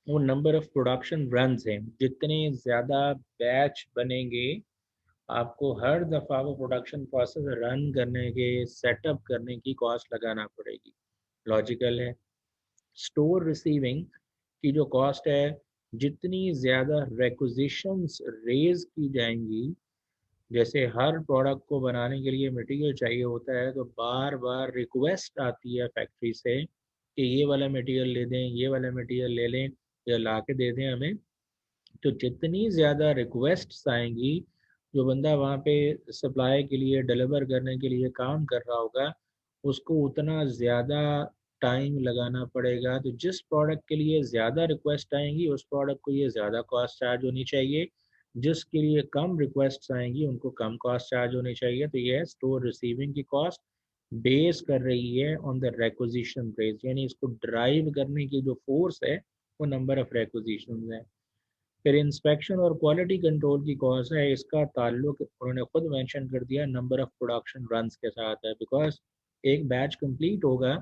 वो नंबर ऑफ प्रोडक्शन रन्स हैं। जितने ज़्यादा बैच बनेंगे, आपको हर दफ़ा वो प्रोडक्शन प्रोसेस रन करने के, सेटअप करने की कॉस्ट लगाना पड़ेगी। लॉजिकल है। स्टोर रिसीविंग की जो कॉस्ट है, जितनी ज़्यादा रिक्विजिशंस रेज की जाएंगी, जैसे हर प्रोडक्ट को बनाने के लिए मटेरियल चाहिए होता है, तो बार बार रिक्वेस्ट आती है फैक्ट्री से कि ये वाला मटेरियल ले दें, ये वाला मटेरियल ले लें या ला के दे दें हमें। तो जितनी ज़्यादा रिक्वेस्ट्स आएंगी, जो बंदा वहाँ पे सप्लाई के लिए, डिलीवर करने के लिए काम कर रहा होगा, उसको उतना ज़्यादा टाइम लगाना पड़ेगा। तो जिस प्रोडक्ट के लिए ज़्यादा रिक्वेस्ट आएंगी, उस प्रोडक्ट को ये ज़्यादा कॉस्ट चार्ज होनी चाहिए। जिसके लिए कम रिक्वेस्ट आएंगी, उनको कम कॉस्ट चार्ज होनी चाहिए। तो ये स्टोर रिसीविंग की कॉस्ट बेस कर रही है ऑन द रेक्विजिशन रेट, यानी इसको ड्राइव करने की जो फोर्स है वो नंबर ऑफ रेक्विजिशन है। फिर इंस्पेक्शन और क्वालिटी कंट्रोल की कॉस्ट है, इसका ताल्लुक उन्होंने खुद मेंशन कर दिया नंबर ऑफ प्रोडक्शन रन्स के साथ है। बिकॉज एक बैच कंप्लीट होगा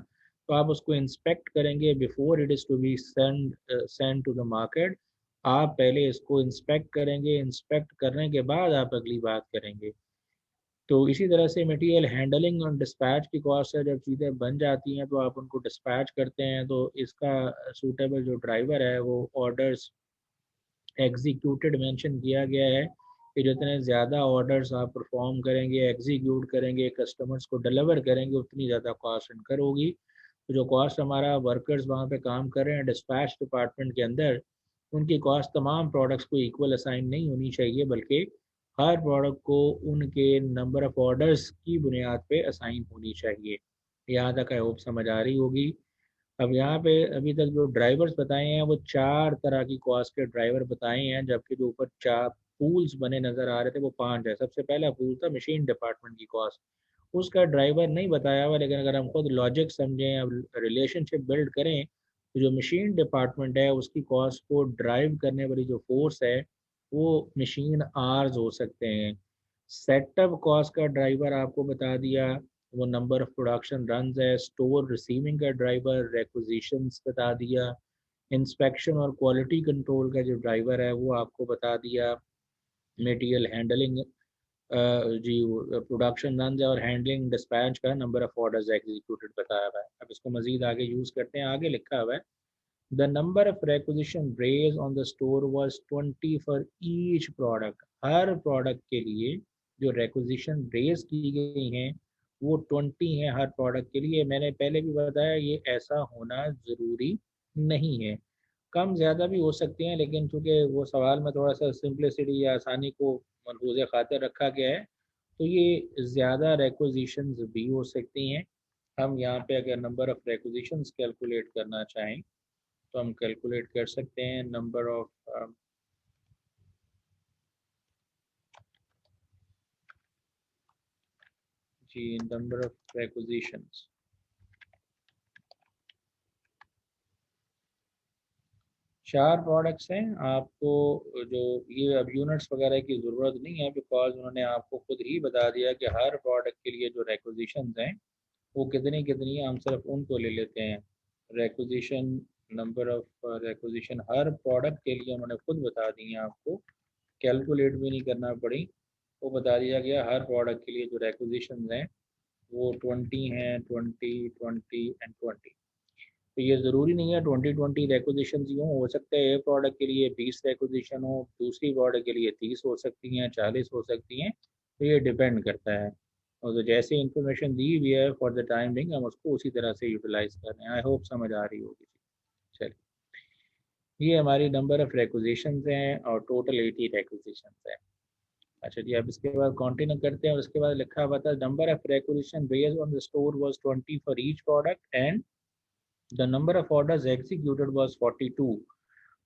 तो आप उसको इंस्पेक्ट करेंगे before it is to be send to the market. आप पहले इसको इंस्पेक्ट करेंगे, इंस्पेक्ट करने के बाद आप अगली बात करेंगे। तो इसी तरह से मटेरियल हैंडलिंग और डिस्पैच की कॉस्ट है, जब चीज़ें बन जाती हैं तो आप उनको डिस्पैच करते हैं, तो इसका सूटेबल जो ड्राइवर है वो ऑर्डर्स एग्जीक्यूटेड मेंशन किया गया है कि जितने ज़्यादा ऑर्डर्स आप परफॉर्म करेंगे, एग्जीक्यूट करेंगे, कस्टमर्स को डिलीवर करेंगे, उतनी ज़्यादा कॉस्ट इनकर होगी। तो जो कॉस्ट हमारा वर्कर्स वहाँ पे काम कर रहे हैं डिस्पैच डिपार्टमेंट के अंदर, उनकी कॉस्ट तमाम प्रोडक्ट्स को इक्वल असाइन नहीं होनी चाहिए, बल्कि हर प्रोडक्ट को उनके नंबर ऑफ ऑर्डर्स की बुनियाद पे असाइन होनी चाहिए। यहाँ तक आई होप समझ आ रही होगी। अब यहाँ पे अभी तक जो ड्राइवर्स बताए हैं वो 4 तरह की कॉस्ट के ड्राइवर बताए हैं, जबकि जो ऊपर 4 पूल्स बने नज़र आ रहे थे वो 5 है। सबसे पहला पूल था मशीन डिपार्टमेंट की कॉस्ट, उसका ड्राइवर नहीं बताया हुआ, लेकिन अगर हम खुद लॉजिक समझें, अब रिलेशनशिप बिल्ड करें, तो जो मशीन डिपार्टमेंट है उसकी कॉस्ट को ड्राइव करने वाली जो फोर्स है वो मशीन आर्स हो सकते हैं। सेटअप कॉस्ट का ड्राइवर आपको बता दिया, वो नंबर ऑफ प्रोडक्शन रन है। स्टोर रिसीविंग का ड्राइवर रिक्विजिशंस बता दिया। इंस्पेक्शन और क्वालिटी कंट्रोल का जो ड्राइवर है वो आपको बता दिया। मटेरियल हैंडलिंग, जी, प्रोडक्शन रन और हैंडलिंग डिस्पैच का नंबर ऑफ ऑर्डर्स एग्जीक्यूटेड बताया हुआ है। अब इसको मजीद आगे यूज़ करते हैं। आगे लिखा हुआ है the number of requisition raised on the store was 20 for each product. हर प्रोडक्ट के लिए जो रिक्विजिशन रेज की गई हैं वो 20 हैं हर प्रोडक्ट के लिए। मैंने पहले भी बताया ये ऐसा होना ज़रूरी नहीं है, कम ज़्यादा भी हो सकती हैं, लेकिन चूँकि वो सवाल में थोड़ा सा सिंपलिसिटी या आसानी को मलहूज़ खातिर रखा गया है, तो ये ज़्यादा रिक्विजिशंस भी हो सकती हैं। हम यहाँ पे अगर नंबर ऑफ़ रिक्विजिशंस कैलकुलेट करना चाहें तो हम कैलकुलेट कर सकते हैं नंबर ऑफ जी, नंबर ऑफ रिक्विजिशंस। 4 प्रोडक्ट्स हैं। आपको जो ये अब यूनिट्स वगैरह की ज़रूरत नहीं है, बिकॉज उन्होंने आपको खुद ही बता दिया कि हर प्रोडक्ट के लिए जो रिक्विजिशंस हैं वो कितनी कितनी है। हम सिर्फ उनको ले लेते हैं। Requisition number of requisition her product के लिए उन्होंने खुद बता दी है, आपको कैलकुलेट भी नहीं करना पड़ी, वो बता दिया गया हर प्रोडक्ट के लिए जो रिक्विजिशन हैं वो 20 हैं, 20, 20 एंड 20। तो ये ज़रूरी नहीं है 20 रिक्विजिशन ही हो सकता है एक प्रोडक्ट के लिए 20 रिक्विजिशन हो, दूसरी प्रोडक्ट के लिए 30 हो सकती हैं, 40 हो सकती हैं, तो ये डिपेंड करता है। और तो जैसे इंफॉर्मेशन दी हुई है फॉर द टाइम बिंग हम उसको उसी तरह से यूटिलाइज कर रहे हैं। आई होप समझ आ रही होगी। चलिए, ये हमारी नंबर ऑफ रिक्विजिशन हैं और टोटल 80 रिक्विजिशन हैं। अच्छा जी, अब इसके बाद कंटिन्यू करते हैं और उसके बाद लिखा हुआ था number of requisition based on the store was 20 for each product and the number of orders executed was 42।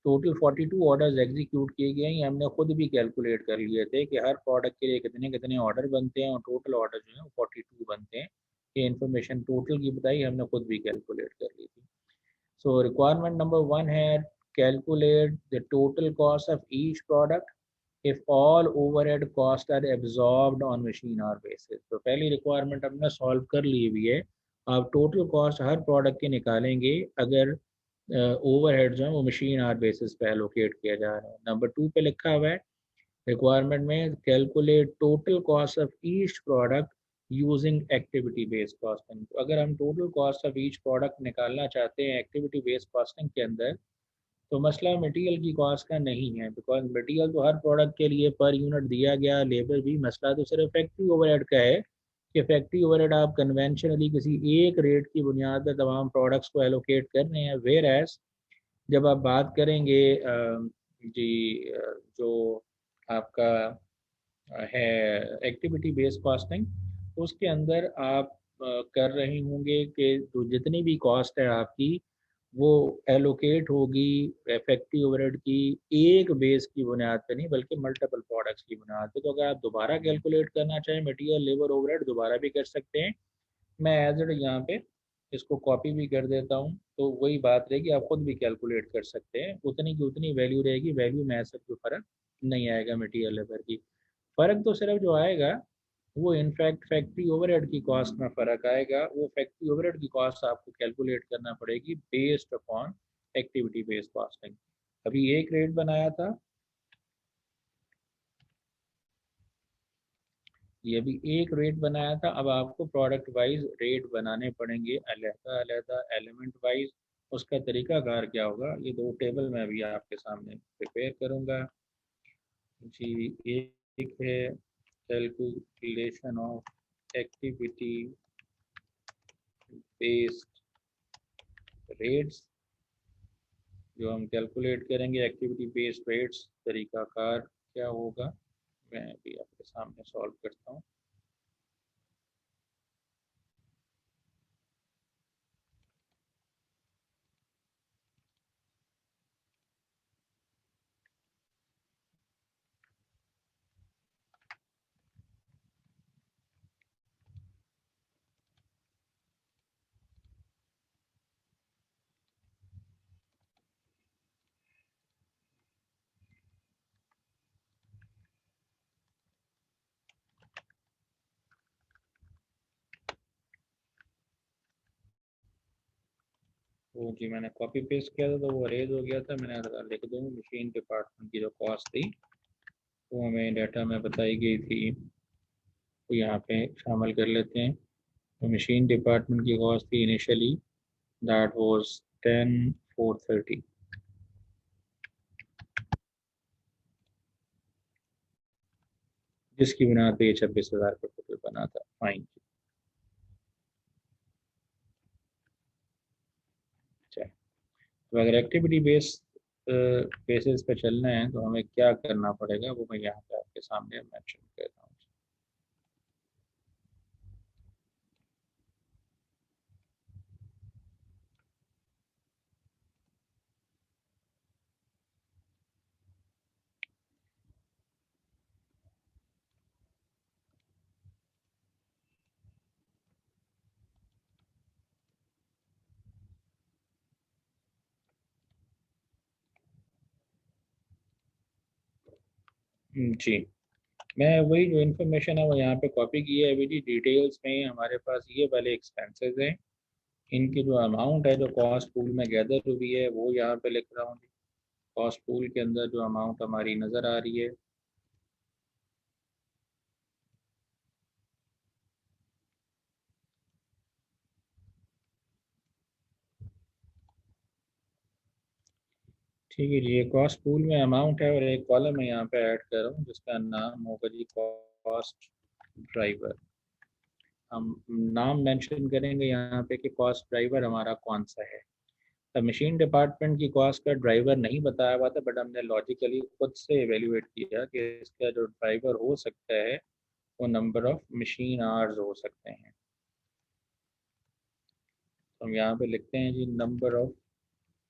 Total 42 orders execute किए गए हैं। हमने खुद भी कैलकुलेट कर लिए थे कि हर प्रोडक्ट के लिए कितने कितने ऑर्डर बनते हैं और टोटल ऑर्डर जो है वो 42 बनते हैं। ये इन्फॉर्मेशन टोटल की बताई हमने खुद भी कैलकुलेट कर ली थी। सो रिक्वायरमेंट नंबर 1 है calculate the total cost of each product if all overhead costs are absorbed on machine hour basis। तो पहली रिक्वायरमेंट हमने सॉल्व कर ली हुई है। आप टोटल कॉस्ट हर प्रोडक्ट के निकालेंगे अगर ओवरहेड जो है वो मशीन आवर बेसिस पे एलोकेट किया जा रहा है। नंबर 2 पे लिखा हुआ है रिक्वायरमेंट में calculate total cost of each product using activity based costing. तो अगर हम total cost of each product निकालना चाहते हैं एक्टिविटी बेस्ड कॉस्टिंग के अंदर, तो मसला मटेरियल की कॉस्ट का नहीं है, बिकॉज मटेरियल तो हर प्रोडक्ट के लिए पर यूनिट दिया गया, लेबर भी। मसला तो सिर्फ फैक्ट्री ओवरहेड का है कि फैक्ट्री ओवरहेड आप कन्वेंशनली किसी एक रेट की बुनियाद पर तमाम प्रोडक्ट्स को एलोकेट कर रहे हैं। वेयर एज जब आप बात करेंगे जी जो आपका है एक्टिविटी बेस्ड कॉस्टिंग, उसके अंदर आप कर रहे होंगे कि तो जितनी भी कॉस्ट है आपकी वो एलोकेट होगी फैक्ट्री ओवरहेड की एक बेस की बुनियाद पे नहीं बल्कि मल्टीपल प्रोडक्ट्स की बुनियाद पे। तो अगर आप दोबारा कैलकुलेट करना चाहें मटेरियल लेबर ओवरहेड दोबारा भी कर सकते हैं। मैं एज इट यहाँ पे इसको कॉपी भी कर देता हूँ, तो वही बात रहेगी, आप खुद भी कैलकुलेट कर सकते हैं। उतनी की उतनी वैल्यू रहेगी, वैल्यू में ऐसा कोई फ़र्क नहीं आएगा मटेरियल लेबर की। फ़र्क तो सिर्फ जो आएगा वो इनफैक्ट फैक्ट्री ओवरहेड की कॉस्ट में फ़र्क आएगा। वो फैक्ट्री ओवरहेड की कॉस्ट आपको कैलकुलेट करना पड़ेगी based upon activity based costing. अभी एक रेट बनाया था, ये भी एक रेट बनाया था। अब आपको प्रोडक्ट वाइज रेट बनाने पड़ेंगे अलहदा अलहदा एलिमेंट वाइज। उसका तरीकाकार क्या होगा, ये दो टेबल मैं अभी आपके सामने प्रिपेयर करूँगा जी। एक है calculation of activity based rates, जो हम कैलकुलेट करेंगे एक्टिविटी बेस्ड रेट्स। तरीकाकार क्या होगा मैं अभी आपके सामने सॉल्व करता हूँ। वो जी मैंने कॉपी पेस्ट किया था तो वो अरेज हो गया था। मैंने कहा लिख दूँ मशीन डिपार्टमेंट की जो कॉस्ट थी वो हमें डाटा में बताई गई थी, तो यहाँ पे शामिल कर लेते हैं। तो मशीन डिपार्टमेंट की कॉस्ट थी इनिशियली दैट वाज 10,430, जिसकी बुनियाद पे 26,000 का टोटल बना था। फाइन। अच्छा, तो अगर एक्टिविटी बेसिस पे चलना है तो हमें क्या करना पड़ेगा वो मैं यहाँ पे आपके सामने मेंशन कर रहा हूँ। जी, मैं वही जो इन्फॉर्मेशन है वो यहाँ पे कॉपी की है। अभी जी डिटेल्स में हमारे पास ये वाले एक्सपेंसेस हैं इनकी जो अमाउंट है जो कॉस्ट पूल में गैदर हुई है वो यहाँ पे लिख रहा हूँ। कॉस्ट पूल के अंदर जो अमाउंट हमारी नज़र आ रही है ठीक है जी। ये कॉस्ट पूल में अमाउंट है और एक कॉलम है यहाँ पे ऐड कर रहा हूँ जिसका नाम होगा जी कॉस्ट ड्राइवर। हम नाम मेंशन करेंगे यहाँ पे कि कॉस्ट ड्राइवर हमारा कौन सा है। अब मशीन डिपार्टमेंट की कॉस्ट का ड्राइवर नहीं बताया हुआ था, बट हमने लॉजिकली खुद से एवेल्यूएट किया कि इसका जो ड्राइवर हो सकता है वो नंबर ऑफ मशीन आवर्स हो सकते हैं। तो हम यहाँ पे लिखते हैं जी नंबर ऑफ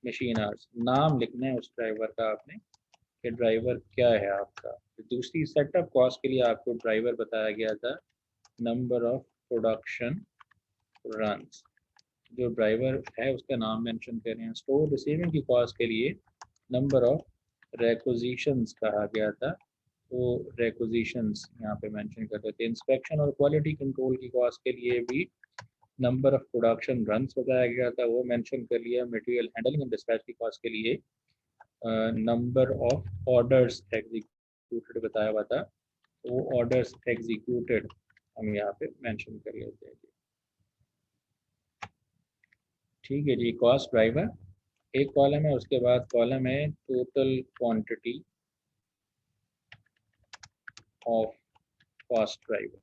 मशीन आवर्स। नाम लिखना है उस ड्राइवर का आपने कि ड्राइवर क्या है आपका। तो दूसरी सेटअप कॉस्ट के लिए आपको ड्राइवर बताया गया था नंबर ऑफ प्रोडक्शन रन्स। जो ड्राइवर है उसका नाम मेंशन कर रहे हैं। स्टोर रिसीविंग की कॉस्ट के लिए नंबर ऑफ रेक्विजिशंस कहा गया था, वो रेक्विजिशंस यहाँ पे मेंशन करते थे। इंस्पेक्शन और क्वालिटी कंट्रोल की कॉस्ट के लिए भी नंबर ऑफ प्रोडक्शन रन्स बताया गया था, वो मेंशन कर लिया। मटेरियल हैंडलिंग एंड डिस्पैच की कॉस्ट के लिए नंबर ऑफ ऑर्डर्स एग्जीक्यूटेड बताया हुआ था, तो वो ऑर्डर्स एग्जीक्यूटेड हम यहाँ पे मेंशन कर लेते हैं। ठीक है जी। कॉस्ट ड्राइवर एक कॉलम है, उसके बाद कॉलम है total quantity of cost driver.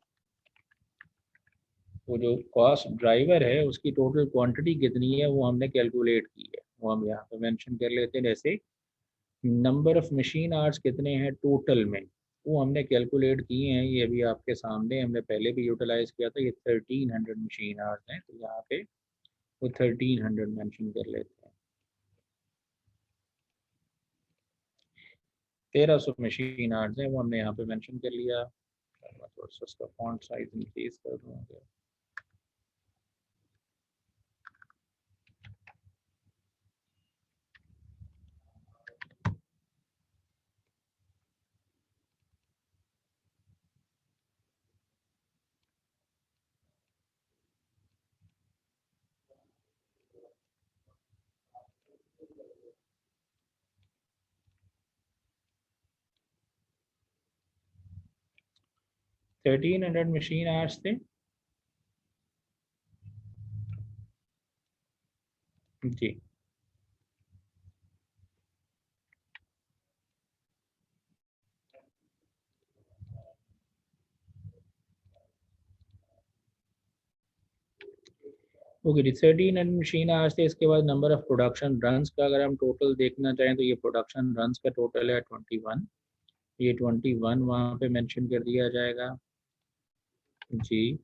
वो जो कॉस्ट ड्राइवर है उसकी टोटल क्वांटिटी कितनी है वो हमने कैलकुलेट की है, वो हम यहाँ पे मेंशन कर लेते हैं। जैसे नंबर ऑफ मशीन आवर्स कितने हैं टोटल में, वो हमने कैलकुलेट किए हैं। ये अभी आपके सामने हमने पहले भी यूटिलाइज किया था। ये 1300 मशीन आवर्स हैं, तो यहाँ पे वो 1300 मेंशन कर लेते हैं। 1300 मशीन आवर्स हैं वो हमने यहाँ पे मेंशन कर लिया। मैं थोड़ा सा उसका फॉन्ट साइज इंक्रीज कर दूँगा। 1300 मशीन आवर्स थे जी। ओके जी। 1300 मशीन आवर्स थे। इसके बाद नंबर ऑफ प्रोडक्शन रन्स का अगर हम टोटल देखना चाहें तो ये प्रोडक्शन रन्स का टोटल है 21। ये 21 वहाँ पे मेंशन कर दिया जाएगा जी।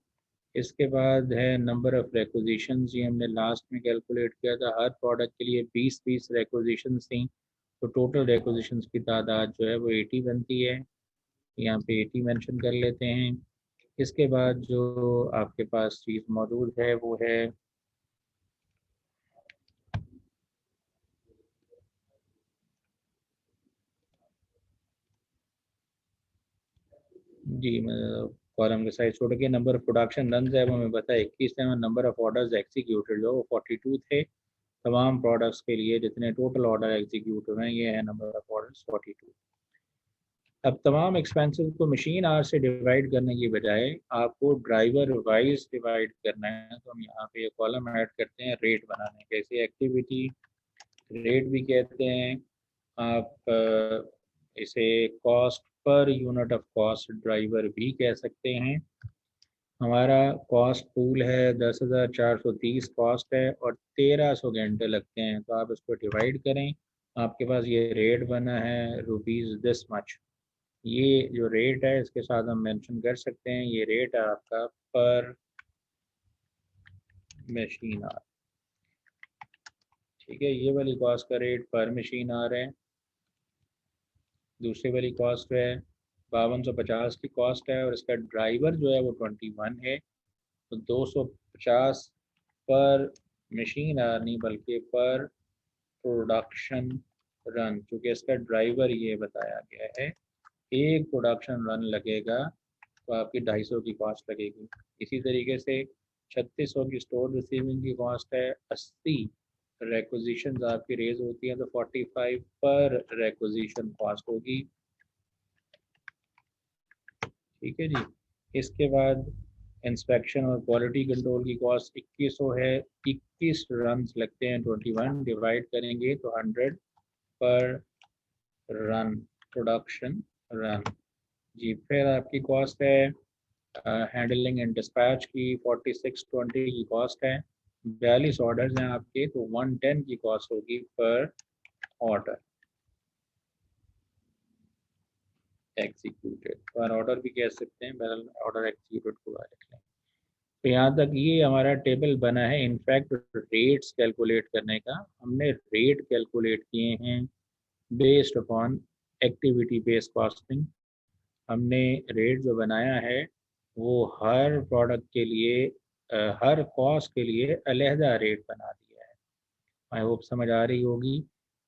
इसके बाद है नंबर ऑफ रेक्विजिशंस। ये हमने लास्ट में कैलकुलेट किया था। हर प्रोडक्ट के लिए 20 रेक्विजिशंस थी, तो टोटल रेक्विजिशंस की तादाद जो है वो 80 बनती है। यहाँ पे 80 मेंशन कर लेते हैं। इसके बाद जो आपके पास चीज़ मौजूद है वो है जी, मैं कॉलम के साइज छोड़ के नंबर ऑफ प्रोडक्शन रन है वो हमें पता है 21 है। नंबर ऑफ ऑर्डर्स एग्जीक्यूटेड जो वो 42 थे। तमाम प्रोडक्ट्स के लिए जितने टोटल ऑर्डर एग्जीक्यूट हुए हैं ये है नंबर ऑफ ऑर्डर्स 42। अब तमाम एक्सपेंसेस को मशीन आवर से डिवाइड करने की बजाय आपको ड्राइवर वाइज डिवाइड करना है, तो हम यहाँ पे ये कॉलम ऐड करते हैं रेट बनाने के। इसे एक्टिविटी रेट भी कहते हैं। आप इसे cost per unit of cost driver भी कह सकते हैं। हमारा कॉस्ट पूल है 10,430 कॉस्ट है और 1300 घंटे लगते हैं, तो आप इसको डिवाइड करें। आपके पास ये रेट बना है रुपीज़ दिस मच। ये जो रेट है इसके साथ हम मेंशन कर सकते हैं ये रेट है आपका पर मशीन आवर। ठीक है, ये वाली कॉस्ट का रेट पर मशीन आवर है। दूसरी वाली कॉस्ट है 5250 की कॉस्ट है और इसका ड्राइवर जो है वो 21 है, तो 250 पर मशीन आवर नहीं बल्कि पर प्रोडक्शन रन, क्योंकि इसका ड्राइवर ये बताया गया है एक प्रोडक्शन रन लगेगा तो आपकी 250 की कॉस्ट लगेगी। इसी तरीके से 3600 की स्टोर रिसीविंग की कॉस्ट है, 80 रिक्विजिशन आपकी रेज होती हैं तो 45 पर रिक्विजिशन कॉस्ट होगी। ठीक है जी। इसके बाद इंस्पेक्शन और क्वालिटी कंट्रोल की कॉस्ट 2100 है, 21 रन लगते हैं, 21 डिवाइड करेंगे तो 100 पर रन, प्रोडक्शन रन जी। फिर आपकी कॉस्ट है हैंडलिंग एंड डिस्पैच की 4620 की कॉस्ट है, 42 ऑर्डर्स हैं आपके तो 110 की कॉस्ट होगी पर ऑर्डर एग्जीक्यूटेड, पर ऑर्डर भी कह सकते हैं, बहरहाल ऑर्डर एग्जीक्यूटेड को रख लें। तो यहाँ तक ये हमारा टेबल बना है। इनफैक्ट रेट्स कैलकुलेट करने का, हमने रेट कैलकुलेट किए हैं based upon activity based costing. हमने रेट जो बनाया है वो हर प्रोडक्ट के लिए हर कॉस्ट के लिए अलहदा रेट बना दिया है। आई होप समझ आ रही होगी।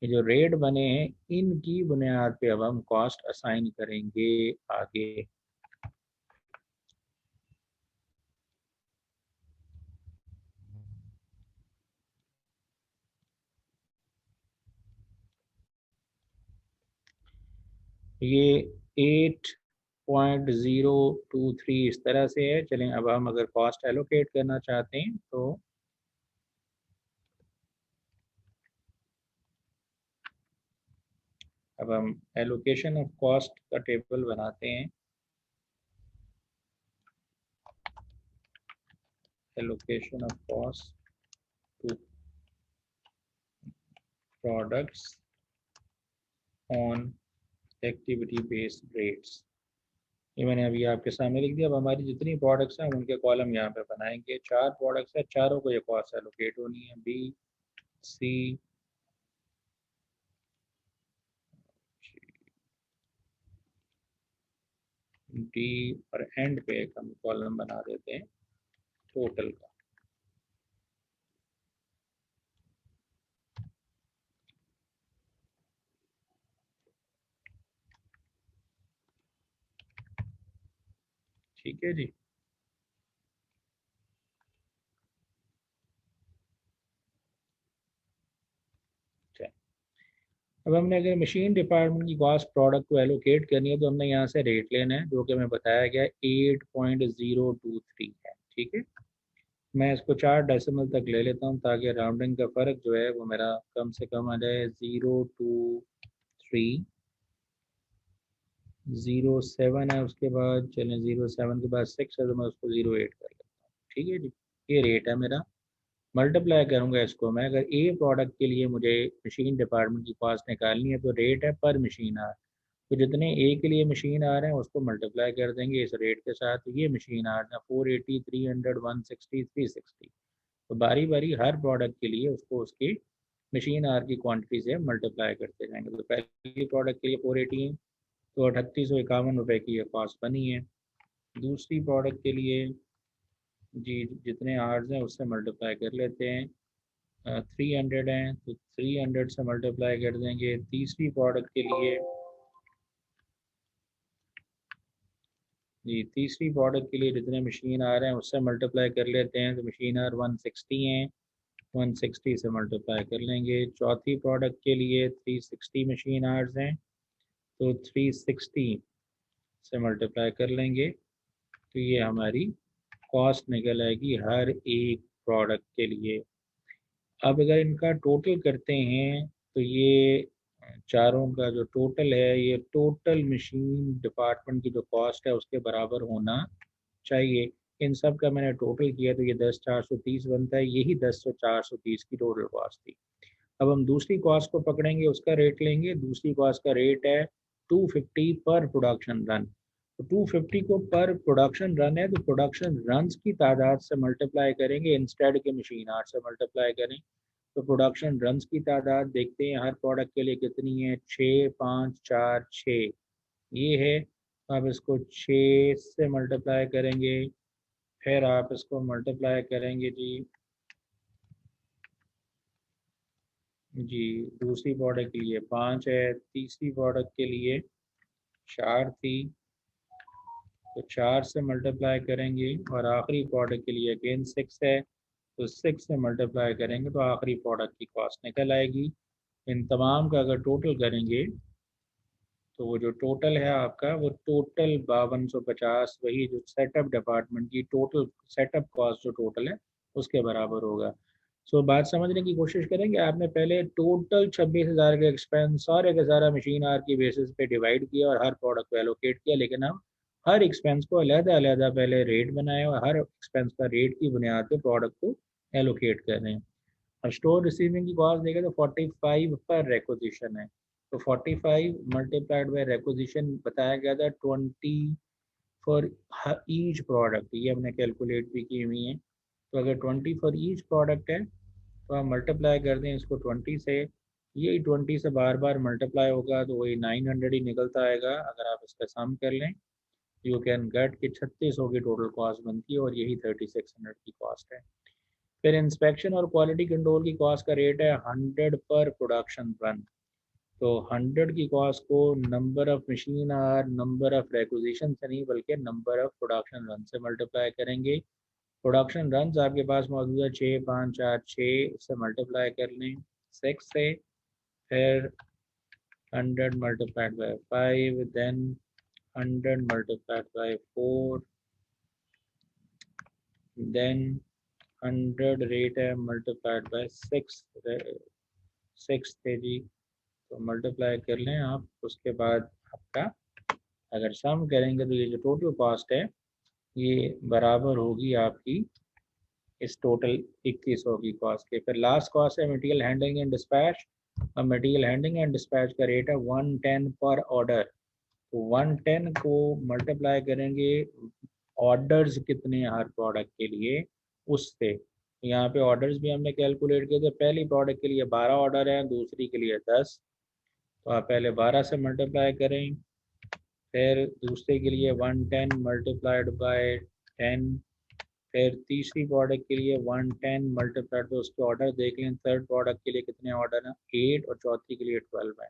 ये जो रेट बने हैं इनकी बुनियाद पे अब हम कॉस्ट असाइन करेंगे आगे। ये 8.023 इस तरह से है। चलें अब हम अगर कॉस्ट एलोकेट करना चाहते हैं तो अब हम एलोकेशन ऑफ कॉस्ट का टेबल बनाते हैं। Allocation of cost to products on activity based rates, ये मैंने अभी आपके सामने लिख दिया। अब हमारी जितनी प्रोडक्ट्स हैं उनके कॉलम यहाँ पे बनाएंगे। 4 प्रोडक्ट्स हैं, चारों को ये कॉस्ट एलोकेट होनी है, बी सी डी और एंड पे एक हम कॉलम बना देते हैं टोटल का। ठीक है जी। अब हमने अगर मशीन डिपार्टमेंट की कॉस्ट प्रोडक्ट को एलोकेट करनी है तो हमने यहाँ से रेट लेना है जो कि हमें बताया गया 8.023 है। ठीक है, मैं इसको 4 डेसिमल तक ले लेता हूँ ताकि राउंडिंग का फ़र्क जो है वो मेरा कम से कम आ जाए। 023 07 है, उसके बाद चलें 07 के बाद 6 है तो मैं उसको 08 कर लेता हूँ। ठीक है जी, ये रेट है मेरा। मल्टीप्लाई करूँगा इसको मैं, अगर ए प्रोडक्ट के लिए मुझे मशीन डिपार्टमेंट की कॉस्ट निकालनी है तो रेट है पर मशीन आर, तो जितने ए के लिए मशीन आ रहे हैं उसको मल्टीप्लाई कर देंगे इस रेट के साथ। ये मशीन आ रहे हैं 480, 300, 160, 360, तो बारी बारी हर प्रोडक्ट के लिए उसको उसकी मशीन आर की क्वांटिटी से मल्टीप्लाई करते जाएंगे। तो पहली प्रोडक्ट के लिए 480 है तो 3851 रुपये की ये कॉस्ट बनी है। दूसरी प्रोडक्ट के लिए जी जितने आर्स हैं उससे मल्टीप्लाई कर लेते हैं, 300 हैं तो 300 से मल्टीप्लाई कर देंगे। तीसरी प्रोडक्ट के लिए जी तीसरी प्रोडक्ट के लिए जितने मशीन आ रहे हैं उससे मल्टीप्लाई कर लेते हैं, तो मशीन आर 160 हैं, 160 से मल्टीप्लाई कर लेंगे। चौथी प्रोडक्ट के लिए 360 मशीन आर्स हैं तो 360 से मल्टीप्लाई कर लेंगे, तो ये हमारी कॉस्ट निकल आएगी हर एक प्रोडक्ट के लिए। अब अगर इनका टोटल करते हैं तो ये चारों का जो टोटल है ये टोटल मशीन डिपार्टमेंट की जो कॉस्ट है उसके बराबर होना चाहिए। इन सब का मैंने टोटल किया तो ये 10,430 बनता है, यही 10,430 की टोटल कॉस्ट थी। अब हम दूसरी कॉस्ट को पकड़ेंगे, उसका रेट लेंगे। दूसरी कॉस्ट का रेट है 250 पर प्रोडक्शन रन। तो 250 को पर प्रोडक्शन रन है तो प्रोडक्शन रन्स की तादाद से मल्टीप्लाई करेंगे, इंस्टेड के मशीन आर्ट से मल्टीप्लाई करें। तो प्रोडक्शन रन्स की तादाद देखते हैं हर प्रोडक्ट के लिए कितनी है, 6, 5, 4, 6 ये है। अब इसको 6 से मल्टीप्लाई करेंगे, फिर आप इसको मल्टीप्लाई करेंगे जी दूसरी प्रोडक्ट के लिए 5 है, तीसरी प्रोडक्ट के लिए 4 थी, तो 4 से मल्टीप्लाई करेंगे और आखिरी प्रोडक्ट के लिए अगेन 6 है, तो 6 से मल्टीप्लाई करेंगे तो आखिरी प्रोडक्ट की कॉस्ट निकल आएगी। इन तमाम का अगर टोटल करेंगे तो वो जो टोटल है आपका वो टोटल 5250, वही जो सेटअप डिपार्टमेंट की टोटल सेटअप कॉस्ट जो टोटल है उसके बराबर होगा। सो बात समझने की कोशिश करेंगे। आपने पहले टोटल 26,000 के एक्सपेंस सारे का सारा मशीन आर की बेसिस पे डिवाइड किया और हर प्रोडक्ट को एलोकेट किया, लेकिन हम हर एक्सपेंस को अलग-अलग पहले रेट बनाए और हर एक्सपेंस का रेट की बुनियाद पे प्रोडक्ट को एलोकेट कर रहे हैं। और स्टोर रिसीविंग की कॉस्ट देखें तो 45 पर रेक्विजिशन है, तो 45 मल्टीप्लाइड बाय रेक्विजिशन बताया गया था 20 फॉर ईच प्रोडक्ट, ये हमने कैलकुलेट भी की हुई है। तो अगर 20 फॉर ईच प्रोडक्ट है तो हम मल्टीप्लाई कर दें इसको 20 से, यही 20 से बार बार मल्टीप्लाई होगा तो वही 900 ही निकलता आएगा। अगर आप इसका सम कर लें यू कैन गेट कि 3600 की टोटल कॉस्ट बनती है और यही 3600 की कॉस्ट है। फिर इंस्पेक्शन और क्वालिटी कंट्रोल की कॉस्ट का रेट है 100 पर प्रोडक्शन रन। तो 100 की कॉस्ट को नंबर ऑफ मशीन और नंबर ऑफ रेक्विजिशन से नहीं बल्कि नंबर ऑफ प्रोडक्शन रन से मल्टीप्लाई करेंगे। प्रोडक्शन रन आपके पास मौजूद है 6, 5, 4, 6 से मल्टीप्लाई कर लें 6 से, फिर 100 multiplied by 5, then 100 multiplied by 4, then 100 rate है मल्टीप्लाइड बाय 6, 6 थे जी, तो मल्टीप्लाई कर लें आप। उसके बाद आपका अगर सम करेंगे तो ये जो टोटल कॉस्ट है ये बराबर होगी आपकी इस टोटल 2100 की कॉस्ट के। फिर लास्ट कॉस्ट है मटेरियल हैंडलिंग एंड डिस्पैच। अब मटेरियल हैंडलिंग एंड डिस्पैच का रेट है 110 पर ऑर्डर। तो 110 को मल्टीप्लाई करेंगे ऑर्डर्स कितने हैं हर प्रोडक्ट के लिए उससे। यहाँ पे ऑर्डर्स भी हमने कैलकुलेट किए थे। पहली प्रोडक्ट के लिए 12 ऑर्डर है, दूसरी के लिए 10, तो आप पहले 12 से मल्टीप्लाई करें, फिर दूसरे के लिए 110 मल्टीप्लाइड बाय 10, फिर तीसरी प्रोडक्ट के लिए 110 मल्टीप्लाइड बाय उसके ऑर्डर देख लें। थर्ड प्रोडक्ट के लिए कितने ऑर्डर हैं 8 और चौथी के लिए 12 है,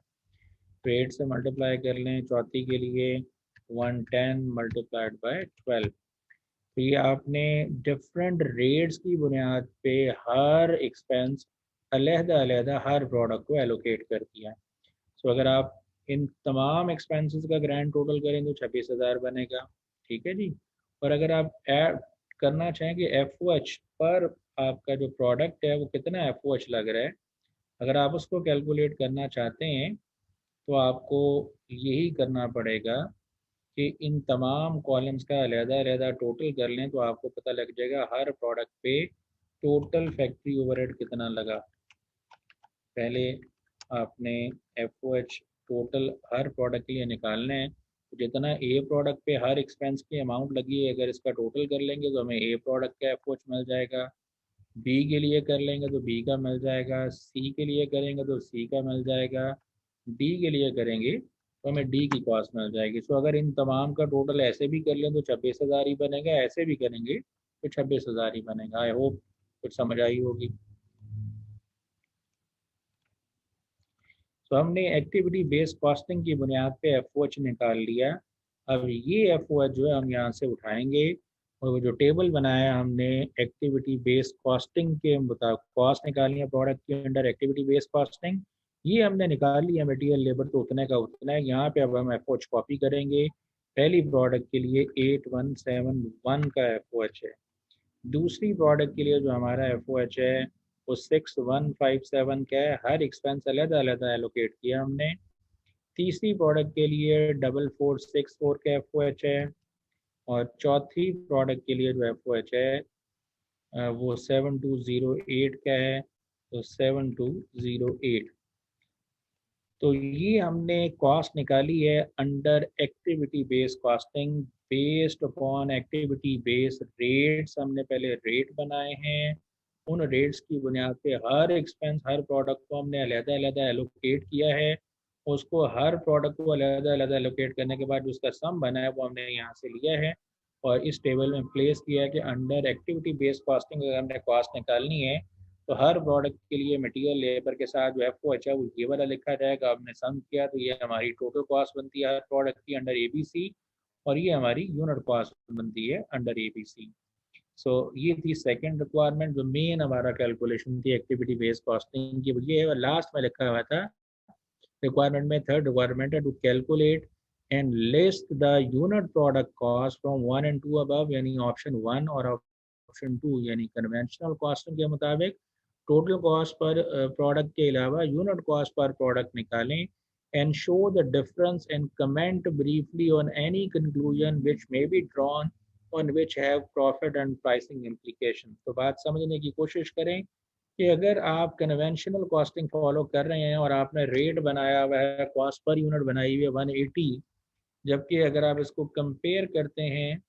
तो 8 से मल्टीप्लाई कर लें। चौथी के लिए 110 मल्टीप्लाइड बाय 12। तो ये आपने डिफरेंट रेट्स की बुनियाद पे हर एक्सपेंस अलग-अलग हर प्रोडक्ट को एलोकेट कर दिया। सो अगर आप इन तमाम एक्सपेंसेस का ग्रैंड टोटल करें तो 26,000 बनेगा, ठीक है जी। और अगर आप ऐड करना चाहें कि FOH पर आपका जो प्रोडक्ट है वो कितना FOH लग रहा है, अगर आप उसको कैलकुलेट करना चाहते हैं तो आपको यही करना पड़ेगा कि इन तमाम कॉलम्स का अलग-अलग टोटल कर लें तो आपको पता लग जाएगा हर प्रोडक्ट पे टोटल फैक्ट्री ओवरहेड कितना लगा। पहले आपने FOH टोटल हर प्रोडक्ट के लिए निकालना है, तो जितना ए प्रोडक्ट पे हर एक्सपेंस की अमाउंट लगी है अगर इसका टोटल कर लेंगे तो हमें ए प्रोडक्ट का FOH मिल जाएगा, बी के लिए कर लेंगे तो बी का मिल जाएगा, सी के लिए करेंगे तो सी का मिल जाएगा, डी के लिए करेंगे तो हमें डी की कॉस्ट मिल जाएगी। सो अगर इन तमाम का टोटल ऐसे भी कर लें तो 26,000 ही बनेगा, ऐसे भी करेंगे तो 26,000 ही बनेगा। आई होप कुछ समझ आई होगी। तो हमने एक्टिविटी बेस्ड कॉस्टिंग की बुनियाद पे FOH निकाल लिया। अब ये FOH जो है हम यहाँ से उठाएंगे और वो जो टेबल बनाया हमने एक्टिविटी बेस्ड कॉस्टिंग के मुताबिक कॉस्ट निकालनी है प्रोडक्ट के अंडर एक्टिविटी बेस्ड कॉस्टिंग, ये हमने निकाल लिया। मटेरियल लेबर तो उतने का उतना है। यहाँ पे अब हम FOH कॉपी करेंगे। पहली प्रोडक्ट के लिए 8171 का FOH है, दूसरी प्रोडक्ट के लिए जो हमारा FOH है वो 6157 का है, हर एक्सपेंस अलग एलोकेट किया हमने। तीसरी प्रोडक्ट के लिए 4464 का FOH है और चौथी प्रोडक्ट के लिए जो FOH है वो 7208 का है, तो 7208। तो ये हमने कॉस्ट निकाली है under activity based costing based upon activity based rates. हमने पहले रेट बनाए हैं, उन रेट्स की बुनियाद पे हर एक्सपेंस हर प्रोडक्ट को हमने अलग एलोकेट किया है। उसको हर प्रोडक्ट को अलग एलोकेट करने के बाद जो उसका सम बना है वो हमने यहाँ से लिया है और इस टेबल में प्लेस किया है कि अंडर एक्टिविटी बेस्ड कॉस्टिंग अगर हमने कॉस्ट निकालनी है तो हर प्रोडक्ट के लिए मटेरियल लेबर के साथ जो FOH है वो ये वाला लिखा जाएगा। आपने सम किया तो ये हमारी टोटल कॉस्ट बनती है हर प्रोडक्ट की अंडर ABC, और ये हमारी यूनिट कॉस्ट बनती है अंडर एबीसी। सो ये थी सेकंड रिक्वायरमेंट जो मेन हमारा कैलकुलेशन थी एक्टिविटी बेस्ड कॉस्टिंग की, ये है। लास्ट में लिखा हुआ था रिक्वायरमेंट में, थर्ड रिक्वायरमेंट है to calculate and list the unit product cost from 1 and 2 above, यानी ऑप्शन 1 और ऑप्शन 2 यानी कन्वेंशनल कॉस्टिंग के मुताबिक टोटल कॉस्ट पर प्रोडक्ट के अलावा यूनिट कॉस्ट पर प्रोडक्ट निकालें and show the difference and comment briefly on any conclusion which may be drawn on which have profit and pricing implication। तो बात समझने की कोशिश करें कि अगर आप कन्वेंशनल कॉस्टिंग फॉलो कर रहे हैं और आपने रेट बनाया हुआ है, कॉस्ट पर यूनिट बनाई हुई है 180, जबकि अगर आप इसको कंपेयर करते हैं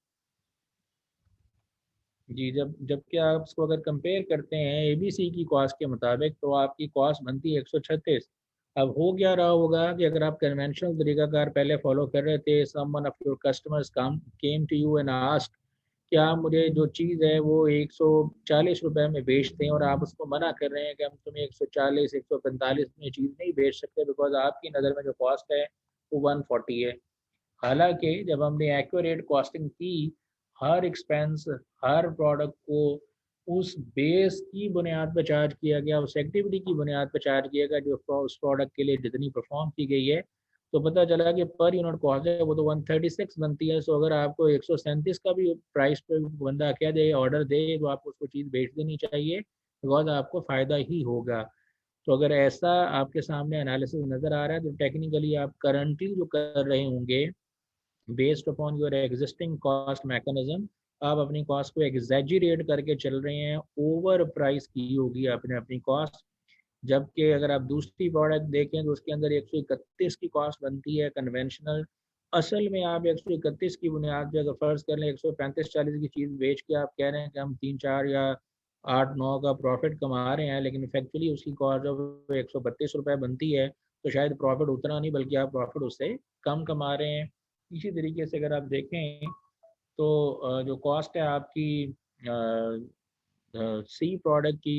जी, जबकि आप इसको अगर कंपेयर करते हैं एबीसी की कॉस्ट के मुताबिक तो आपकी कॉस्ट बनती है 136। अब हो क्या रहा होगा कि अगर आप कन्वेंशनल तरीकाकार पहले फॉलो कर रहे थे, someone of your customers came to you and asked कि आप मुझे जो चीज़ है वो 140 रुपए में बेचते हैं, और आप उसको मना कर रहे हैं कि हम तुम्हें 140 145 में चीज़ नहीं बेच सकते बिकॉज आपकी नज़र में जो कॉस्ट है वो 140 है। हालांकि जब हमने एक्यूरेट कॉस्टिंग की, हर एक्सपेंस, हर प्रोडक्ट को उस बेस की बुनियाद पर चार्ज किया गया, उस एक्टिविटी की बुनियाद पर चार्ज किया गया जो उस प्रोडक्ट के लिए जितनी परफॉर्म की गई है, तो पता चला कि पर यूनिट कॉस्ट है वो तो 136 बनती है। सो अगर आपको 137 का भी प्राइस पे बंदा क्या दे, ऑर्डर दे, तो आपको उसको चीज़ बेच देनी चाहिए बिकॉज आपको फ़ायदा ही होगा। तो अगर ऐसा आपके सामने एनालिसिस नज़र आ रहा है तो टेक्निकली आप करंटली जो कर रहे होंगे based upon your existing cost mechanism, आप अपनी कॉस्ट को एग्जैजरेट करके चल रहे हैं, ओवर प्राइस की होगी आपने अपनी कॉस्ट। जबकि अगर आप दूसरी प्रोडक्ट देखें तो उसके अंदर 131 की कॉस्ट बनती है कन्वेंशनल। असल में आप 131 की बुनियाद पे अगर फर्ज कर लें 135-40 की चीज़ बेच के आप कह रहे हैं कि हम 3-4 या 8-9 का प्रॉफिट कमा रहे हैं, लेकिन इफेक्चुअली उसकी कॉस्ट जब 132 रुपये बनती है तो शायद प्रॉफिट उतना नहीं बल्कि आप प्रॉफिट उससे कम कमा रहे हैं। इसी तरीके से अगर आप देखें तो जो कॉस्ट है आपकी सी प्रोडक्ट की,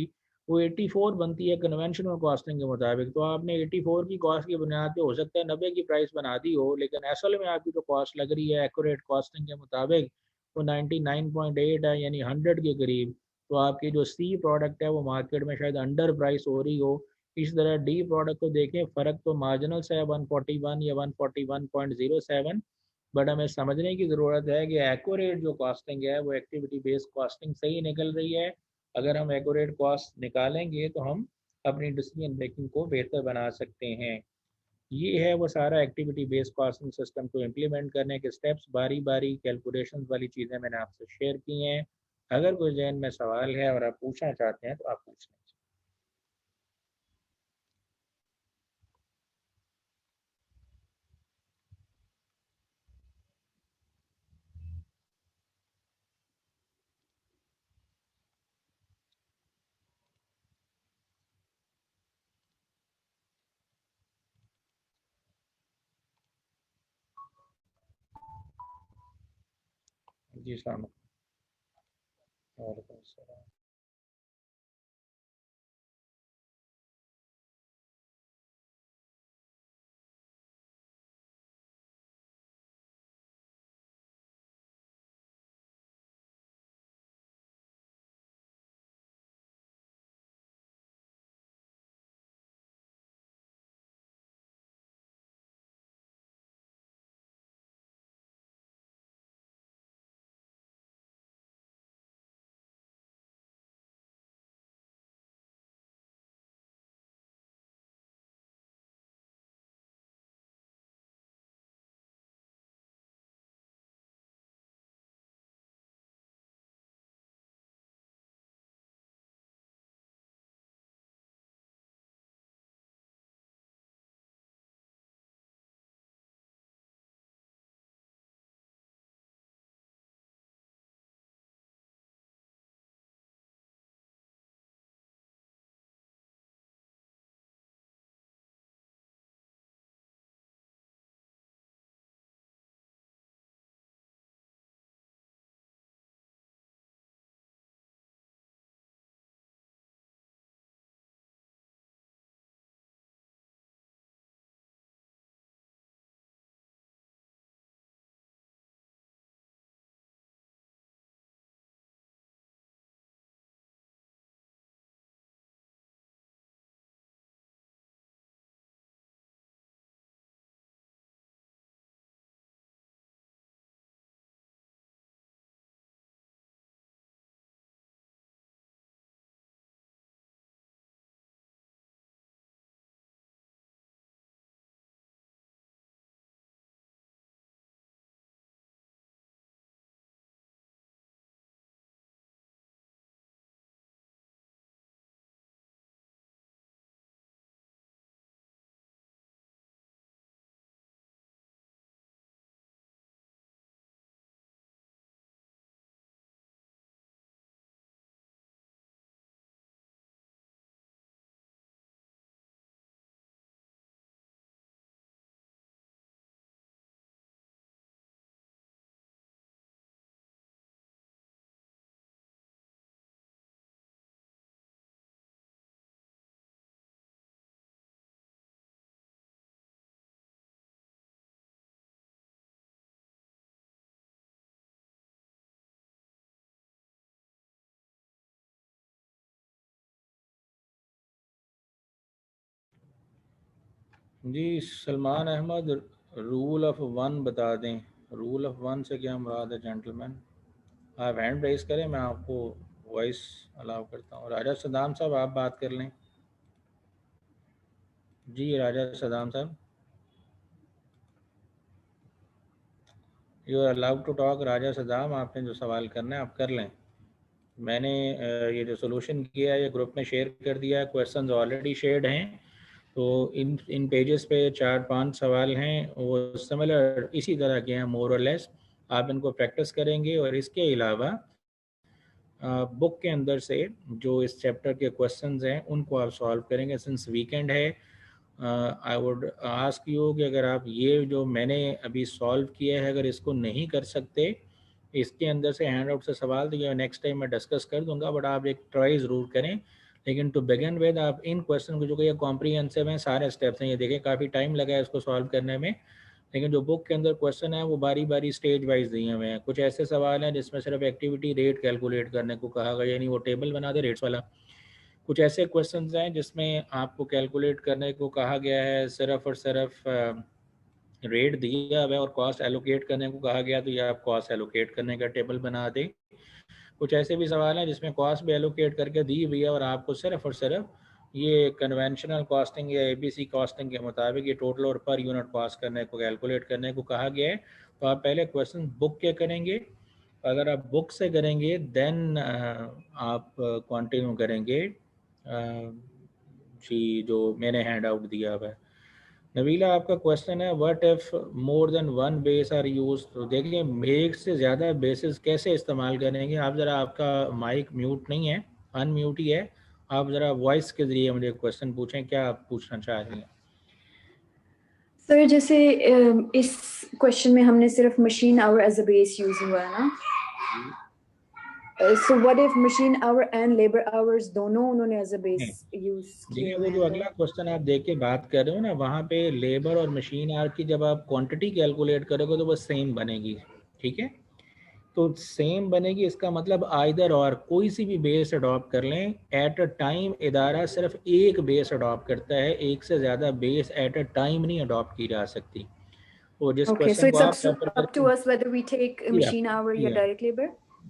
वो 84 बनती है कन्वेंशनल कॉस्टिंग के मुताबिक। तो आपने 84 की कॉस्ट की बुनियाद पे हो सकता है 90 की प्राइस बना दी हो, लेकिन असल में आपकी जो कॉस्ट लग रही है एक्यूरेट कॉस्टिंग के मुताबिक वो 99.8 है, यानी 100 के करीब। तो आपकी जो सी प्रोडक्ट है वो मार्केट में शायद अंडर प्राइस हो रही हो। इस तरह डी प्रोडक्ट को देखें, फ़र्क तो मार्जिनल से है 141 या 141.07, बट हमें समझने की ज़रूरत है कि एक्यूरेट जो कॉस्टिंग है वो एक्टिविटी बेस्ड कॉस्टिंग सही निकल रही है। अगर हम एक्यूरेट कॉस्ट निकालेंगे तो हम अपनी डिसीजन मेकिंग को बेहतर बना सकते हैं। ये है वो सारा एक्टिविटी बेस्ड कॉस्टिंग सिस्टम को इम्प्लीमेंट करने के स्टेप्स, बारी बारी कैलकुलेशंस वाली चीज़ें मैंने आपसे शेयर की हैं। अगर कोई जहन में सवाल है और आप पूछना चाहते हैं तो आप पूछ लें। जी सलाम। वालेकुम। जी Salman Ahmed, rule of one बता दें। रूल ऑफ वन से क्या मुराद है जेंटलमैन? आप हैंड रेस करें, मैं आपको वॉइस अलाउ करता हूँ। राजा सदाम साहब आप बात कर लें। जी राजा सदाम साहब, you are allowed to talk. Raja Saddam, आपने जो सवाल करना है आप कर लें। मैंने ये जो सोल्यूशन किया है ये ग्रुप में शेयर कर दिया है, क्वेश्चंस ऑलरेडी शेयर्ड हैं। तो इन पेजेस पे 4-5 सवाल हैं, वो सिमिलर इसी तरह के हैं मोर और लेस। आप इनको प्रैक्टिस करेंगे और इसके अलावा बुक के अंदर से जो इस चैप्टर के क्वेश्चंस हैं उनको आप सॉल्व करेंगे। सिंस वीकेंड है, आई वुड आस्क यू कि अगर आप ये जो मैंने अभी सॉल्व किया है अगर इसको नहीं कर सकते, इसके अंदर से हैंड आउट से सवाल, तो ये नेक्स्ट टाइम मैं डिस्कस कर दूंगा, बट आप एक ट्राई ज़रूर करें। लेकिन टू बिगिन विद आप इन क्वेश्चन को, जो कि ये कॉम्प्रीहेंसिव हैं, सारे स्टेप्स हैं, ये देखें काफ़ी टाइम लगा है इसको सॉल्व करने में, लेकिन जो बुक के अंदर क्वेश्चन है वो बारी बारी स्टेज वाइज दिए हुए हैं। कुछ ऐसे सवाल हैं जिसमें सिर्फ एक्टिविटी रेट कैलकुलेट करने को कहा गया, यानी वो टेबल बना दे रेट्स वाला। कुछ ऐसे क्वेश्चंस हैं जिसमें आपको कैलकुलेट करने को कहा गया है, सिर्फ और सिर्फ रेट दिया हुआ है और कॉस्ट एलोकेट करने को कहा गया, तो ये आप कॉस्ट एलोकेट करने का टेबल बना दें। कुछ ऐसे भी सवाल हैं जिसमें कॉस्ट भी एलोकेट करके दी हुई है और आपको सिर्फ और सिर्फ ये कन्वेंशनल कॉस्टिंग या एबीसी कॉस्टिंग के मुताबिक ये टोटल और पर यूनिट कॉस्ट करने को, कैलकुलेट करने को कहा गया है। तो आप पहले क्वेश्चन बुक के करेंगे, अगर आप बुक से करेंगे देन आप कंटिन्यू करेंगे जी जो मैंने हैंड आउट दिया हुआ है। नबीला आपका क्वेश्चन है what if more than one base are used. तो देखिए एक से ज़्यादा बेसिस कैसे इस्तेमाल करेंगे आप, ज़रा आपका माइक म्यूट नहीं है, अनम्यूट ही है। आप ज़रा वॉइस के ज़रिए मुझे क्वेश्चन पूछें, क्या आप पूछना चाह रही हैं? सर जैसे इस क्वेश्चन में हमने सिर्फ machine hour as a base use हुआ है ना, so what if machine hour and labour hours दोनों उन्होंने एज अ बेस नहीं, यूज किए देखिए वो हुए जो हैं तो? अगला क्वेश्चन आप देख के बात कर रहे हो ना, वहाँ पे लेबर और मशीन आवर की जब आप क्वांटिटी कैलकुलेट करोगे तो वो सेम बनेगी, ठीक है। तो सेम बनेगी इसका मतलब आइदर और कोई सी भी बेस अडॉप्ट कर लें। एट अ टाइम इदारा सिर्फ एक बेस अडॉप्ट करता है, एक से ज़्यादा बेस एट अ टाइम नहीं अडॉप्ट की जा सकती। तो जिस Okay, so क्वेश्चन को it's आप रेफर up to करके us whether we take a machine hour या direct labor.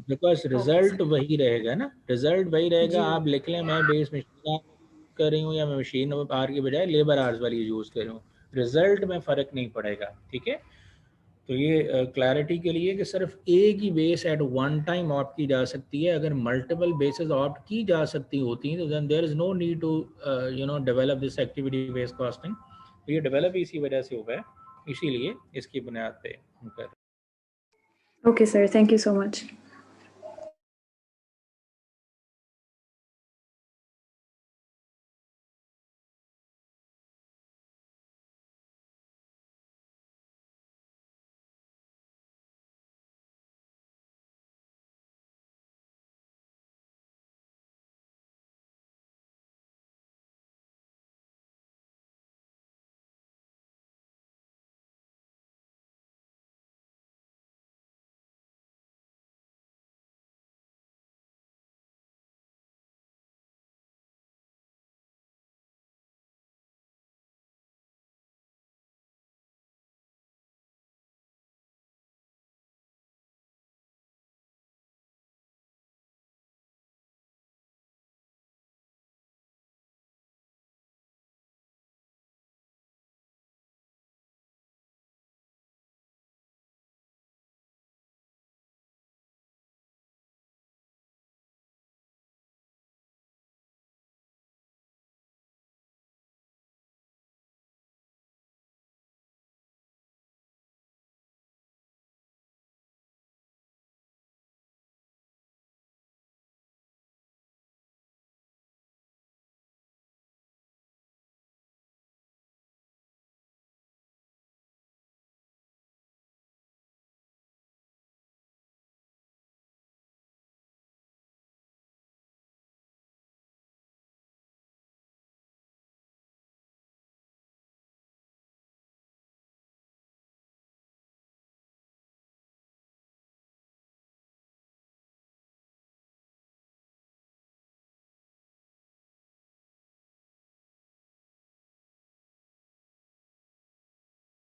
Because Okay, result sir. वही रहेगा ना, रिजल्ट वही रहेगा। जी. आप लिख लें मैं बेस मशीन कर रही हूँ या मैं मशीन आर की बजाय लेबर आर्स वाली यूज़ कर रही हूँ, रिजल्ट में फ़र्क नहीं पड़ेगा, ठीक है। तो ये क्लैरिटी के लिए कि सिर्फ एक ही base at one time opt की जा सकती है। अगर मल्टीपल बेसिस ऑप्ट की जा सकती होती हैं तो then there is no need to develop this activity based costing. तो ये डेवलप इसी वजह से हुआ है, इसीलिए इसकी बुनियाद पे हम कर Okay, sir. Thank you so much.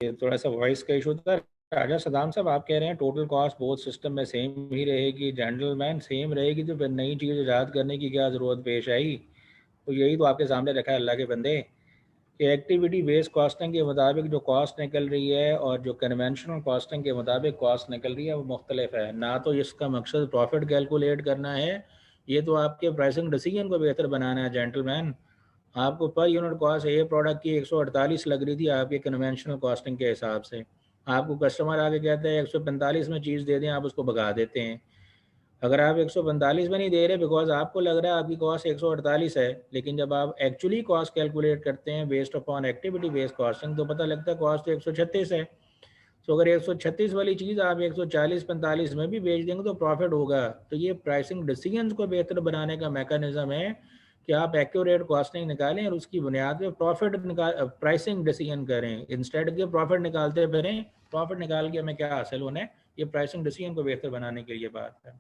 ये थोड़ा सा वॉइस का इशू था। राजा सदाम साहब आप कह रहे हैं टोटल कॉस्ट बोथ सिस्टम में सेम ही रहेगी, जेंटलमैन सेम रहेगी, तो फिर नई चीज़ ईजाद करने की क्या ज़रूरत पेश आई? तो यही तो आपके सामने रखा है अल्लाह के बंदे कि एक्टिविटी बेस्ड कॉस्टिंग के मुताबिक जो कॉस्ट निकल रही है और जो कन्वेंशनल कॉस्टिंग के मुताबिक कॉस्ट निकल रही है वो मुख्तलिफ है। ना तो इसका मकसद प्रॉफिट कैलकुलेट करना है, ये तो आपके प्राइसिंग डिसीजन को बेहतर बनाना है जेंटलमैन। आपको पर यूनिट कॉस्ट ए प्रोडक्ट की 148 लग रही थी आपके कन्वेंशनल कॉस्टिंग के हिसाब से, आपको कस्टमर आके कहते हैं 145 में चीज़ दे दें, आप उसको भगा देते हैं। अगर आप 145 में नहीं दे रहे बिकॉज आपको लग रहा है आपकी कॉस्ट 148 है, लेकिन जब आप एक्चुअली कॉस्ट कैलकुलेट करते हैं based upon activity based costing तो पता लगता है कॉस्ट तो 136 है। तो अगर 136 वाली चीज़ आप 140-45 में भी बेच देंगे तो प्रॉफिट होगा। तो ये प्राइसिंग डिसीजंस को बेहतर बनाने का मैकेनिज्म है कि आप एक्यूरेट कॉस्टिंग निकालें और उसकी बुनियाद पे प्रॉफिट प्राइसिंग डिसीजन करें, इंस्टेड के प्रॉफिट निकालते फिरें, प्रॉफिट निकाल के हमें क्या हासिल होना है। ये प्राइसिंग डिसीजन को बेहतर बनाने के लिए बात है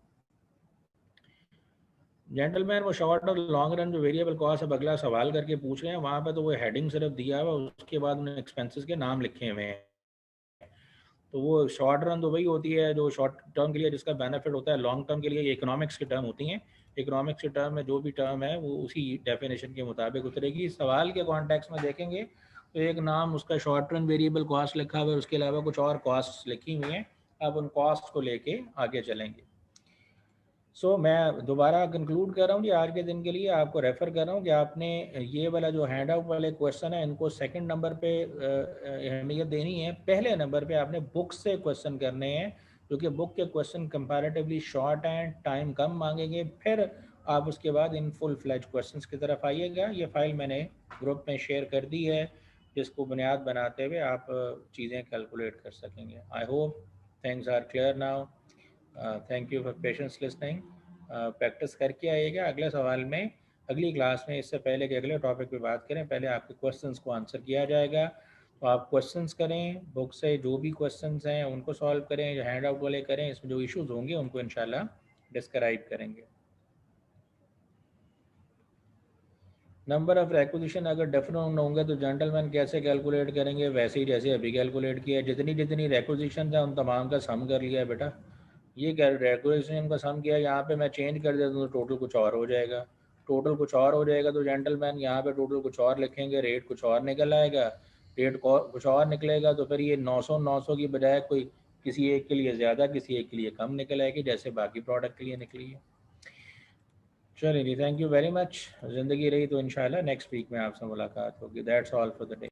जेंटलमैन। वो शॉर्ट और लॉन्ग रन जो वेरिएबल कॉस्ट अब अगला सवाल करके पूछ रहे हैं वहाँ पे तो वो हेडिंग सिर्फ दिया हुआ, उसके बाद उन्हें एक्सपेंसेस के नाम लिखे हुए हैं। तो वो शॉर्ट रन तो वही होती है जो शॉर्ट टर्म के लिए जिसका बेनिफिट होता है, लॉन्ग टर्म के लिए इकोनॉमिक्स की टर्म होती हैं। इकोनॉमिक्स की टर्म में जो भी टर्म है वो उसी डेफिनेशन के मुताबिक उतरेगी। सवाल के कॉन्टेक्स्ट में देखेंगे तो एक नाम उसका शॉर्ट रन वेरिएबल कॉस्ट लिखा हुआ है, उसके अलावा कुछ और कॉस्ट लिखी हुई हैं। अब उन कॉस्ट को लेके आगे चलेंगे। मैं दोबारा कंक्लूड कर रहा हूँ जी आज के दिन के लिए, आपको रेफ़र कर रहा हूँ कि आपने ये वाला जो हैंड आउट वाले क्वेश्चन है इनको सेकंड नंबर पे अहमियत देनी है। पहले नंबर पे आपने बुक से क्वेश्चन करने हैं क्योंकि बुक के question comparatively short and time कम मांगेंगे। फिर आप उसके बाद इन फुल फ्लैज क्वेश्चन की तरफ आइएगा। ये फाइल मैंने ग्रुप में शेयर कर दी है जिसको बुनियाद बनाते हुए आप चीज़ें कैलकुलेट कर सकेंगे। I hope things are clear now. Thank you for patience listening. Practice करके आइएगा अगले सवाल में, अगली क्लास में। इससे पहले कि अगले टॉपिक पे बात करें पहले आपके क्वेश्चंस को आंसर किया जाएगा। तो आप क्वेश्चंस करें बुक से, जो भी क्वेश्चंस हैं उनको सॉल्व करें, जो हैंड आउट वाले करें, इसमें जो इश्यूज होंगे उनको इंशाल्लाह डिस्क्राइब करेंगे। नंबर ऑफ रिक्वेजिशन अगर डिफरेंट होंगे तो जेंटलमैन कैसे कैलकुलेट करेंगे? वैसे ही जैसे अभी कैलकुलेट किया है, जितनी जितनी रिक्वेजिशन है उन तमाम का सम कर लिया है बेटा। ये क्या रिक्वेजिशन का सम किया, यहाँ पे मैं चेंज कर देता हूँ तो टोटल कुछ और हो जाएगा। टोटल कुछ और हो जाएगा तो जेंटलमैन यहाँ पे टोटल कुछ और लिखेंगे, रेट कुछ और निकल आएगा। रेट कुछ और निकलेगा तो फिर ये 900 की बजाय कोई किसी एक के लिए ज़्यादा किसी एक के लिए कम निकल आएगी जैसे बाकी प्रोडक्ट के लिए निकली है। चलिए जी, थैंक यू वेरी मच। ज़िंदगी रही तो इंशाल्लाह नेक्स्ट वीक में आपसे मुलाकात होगी। That's all for the day.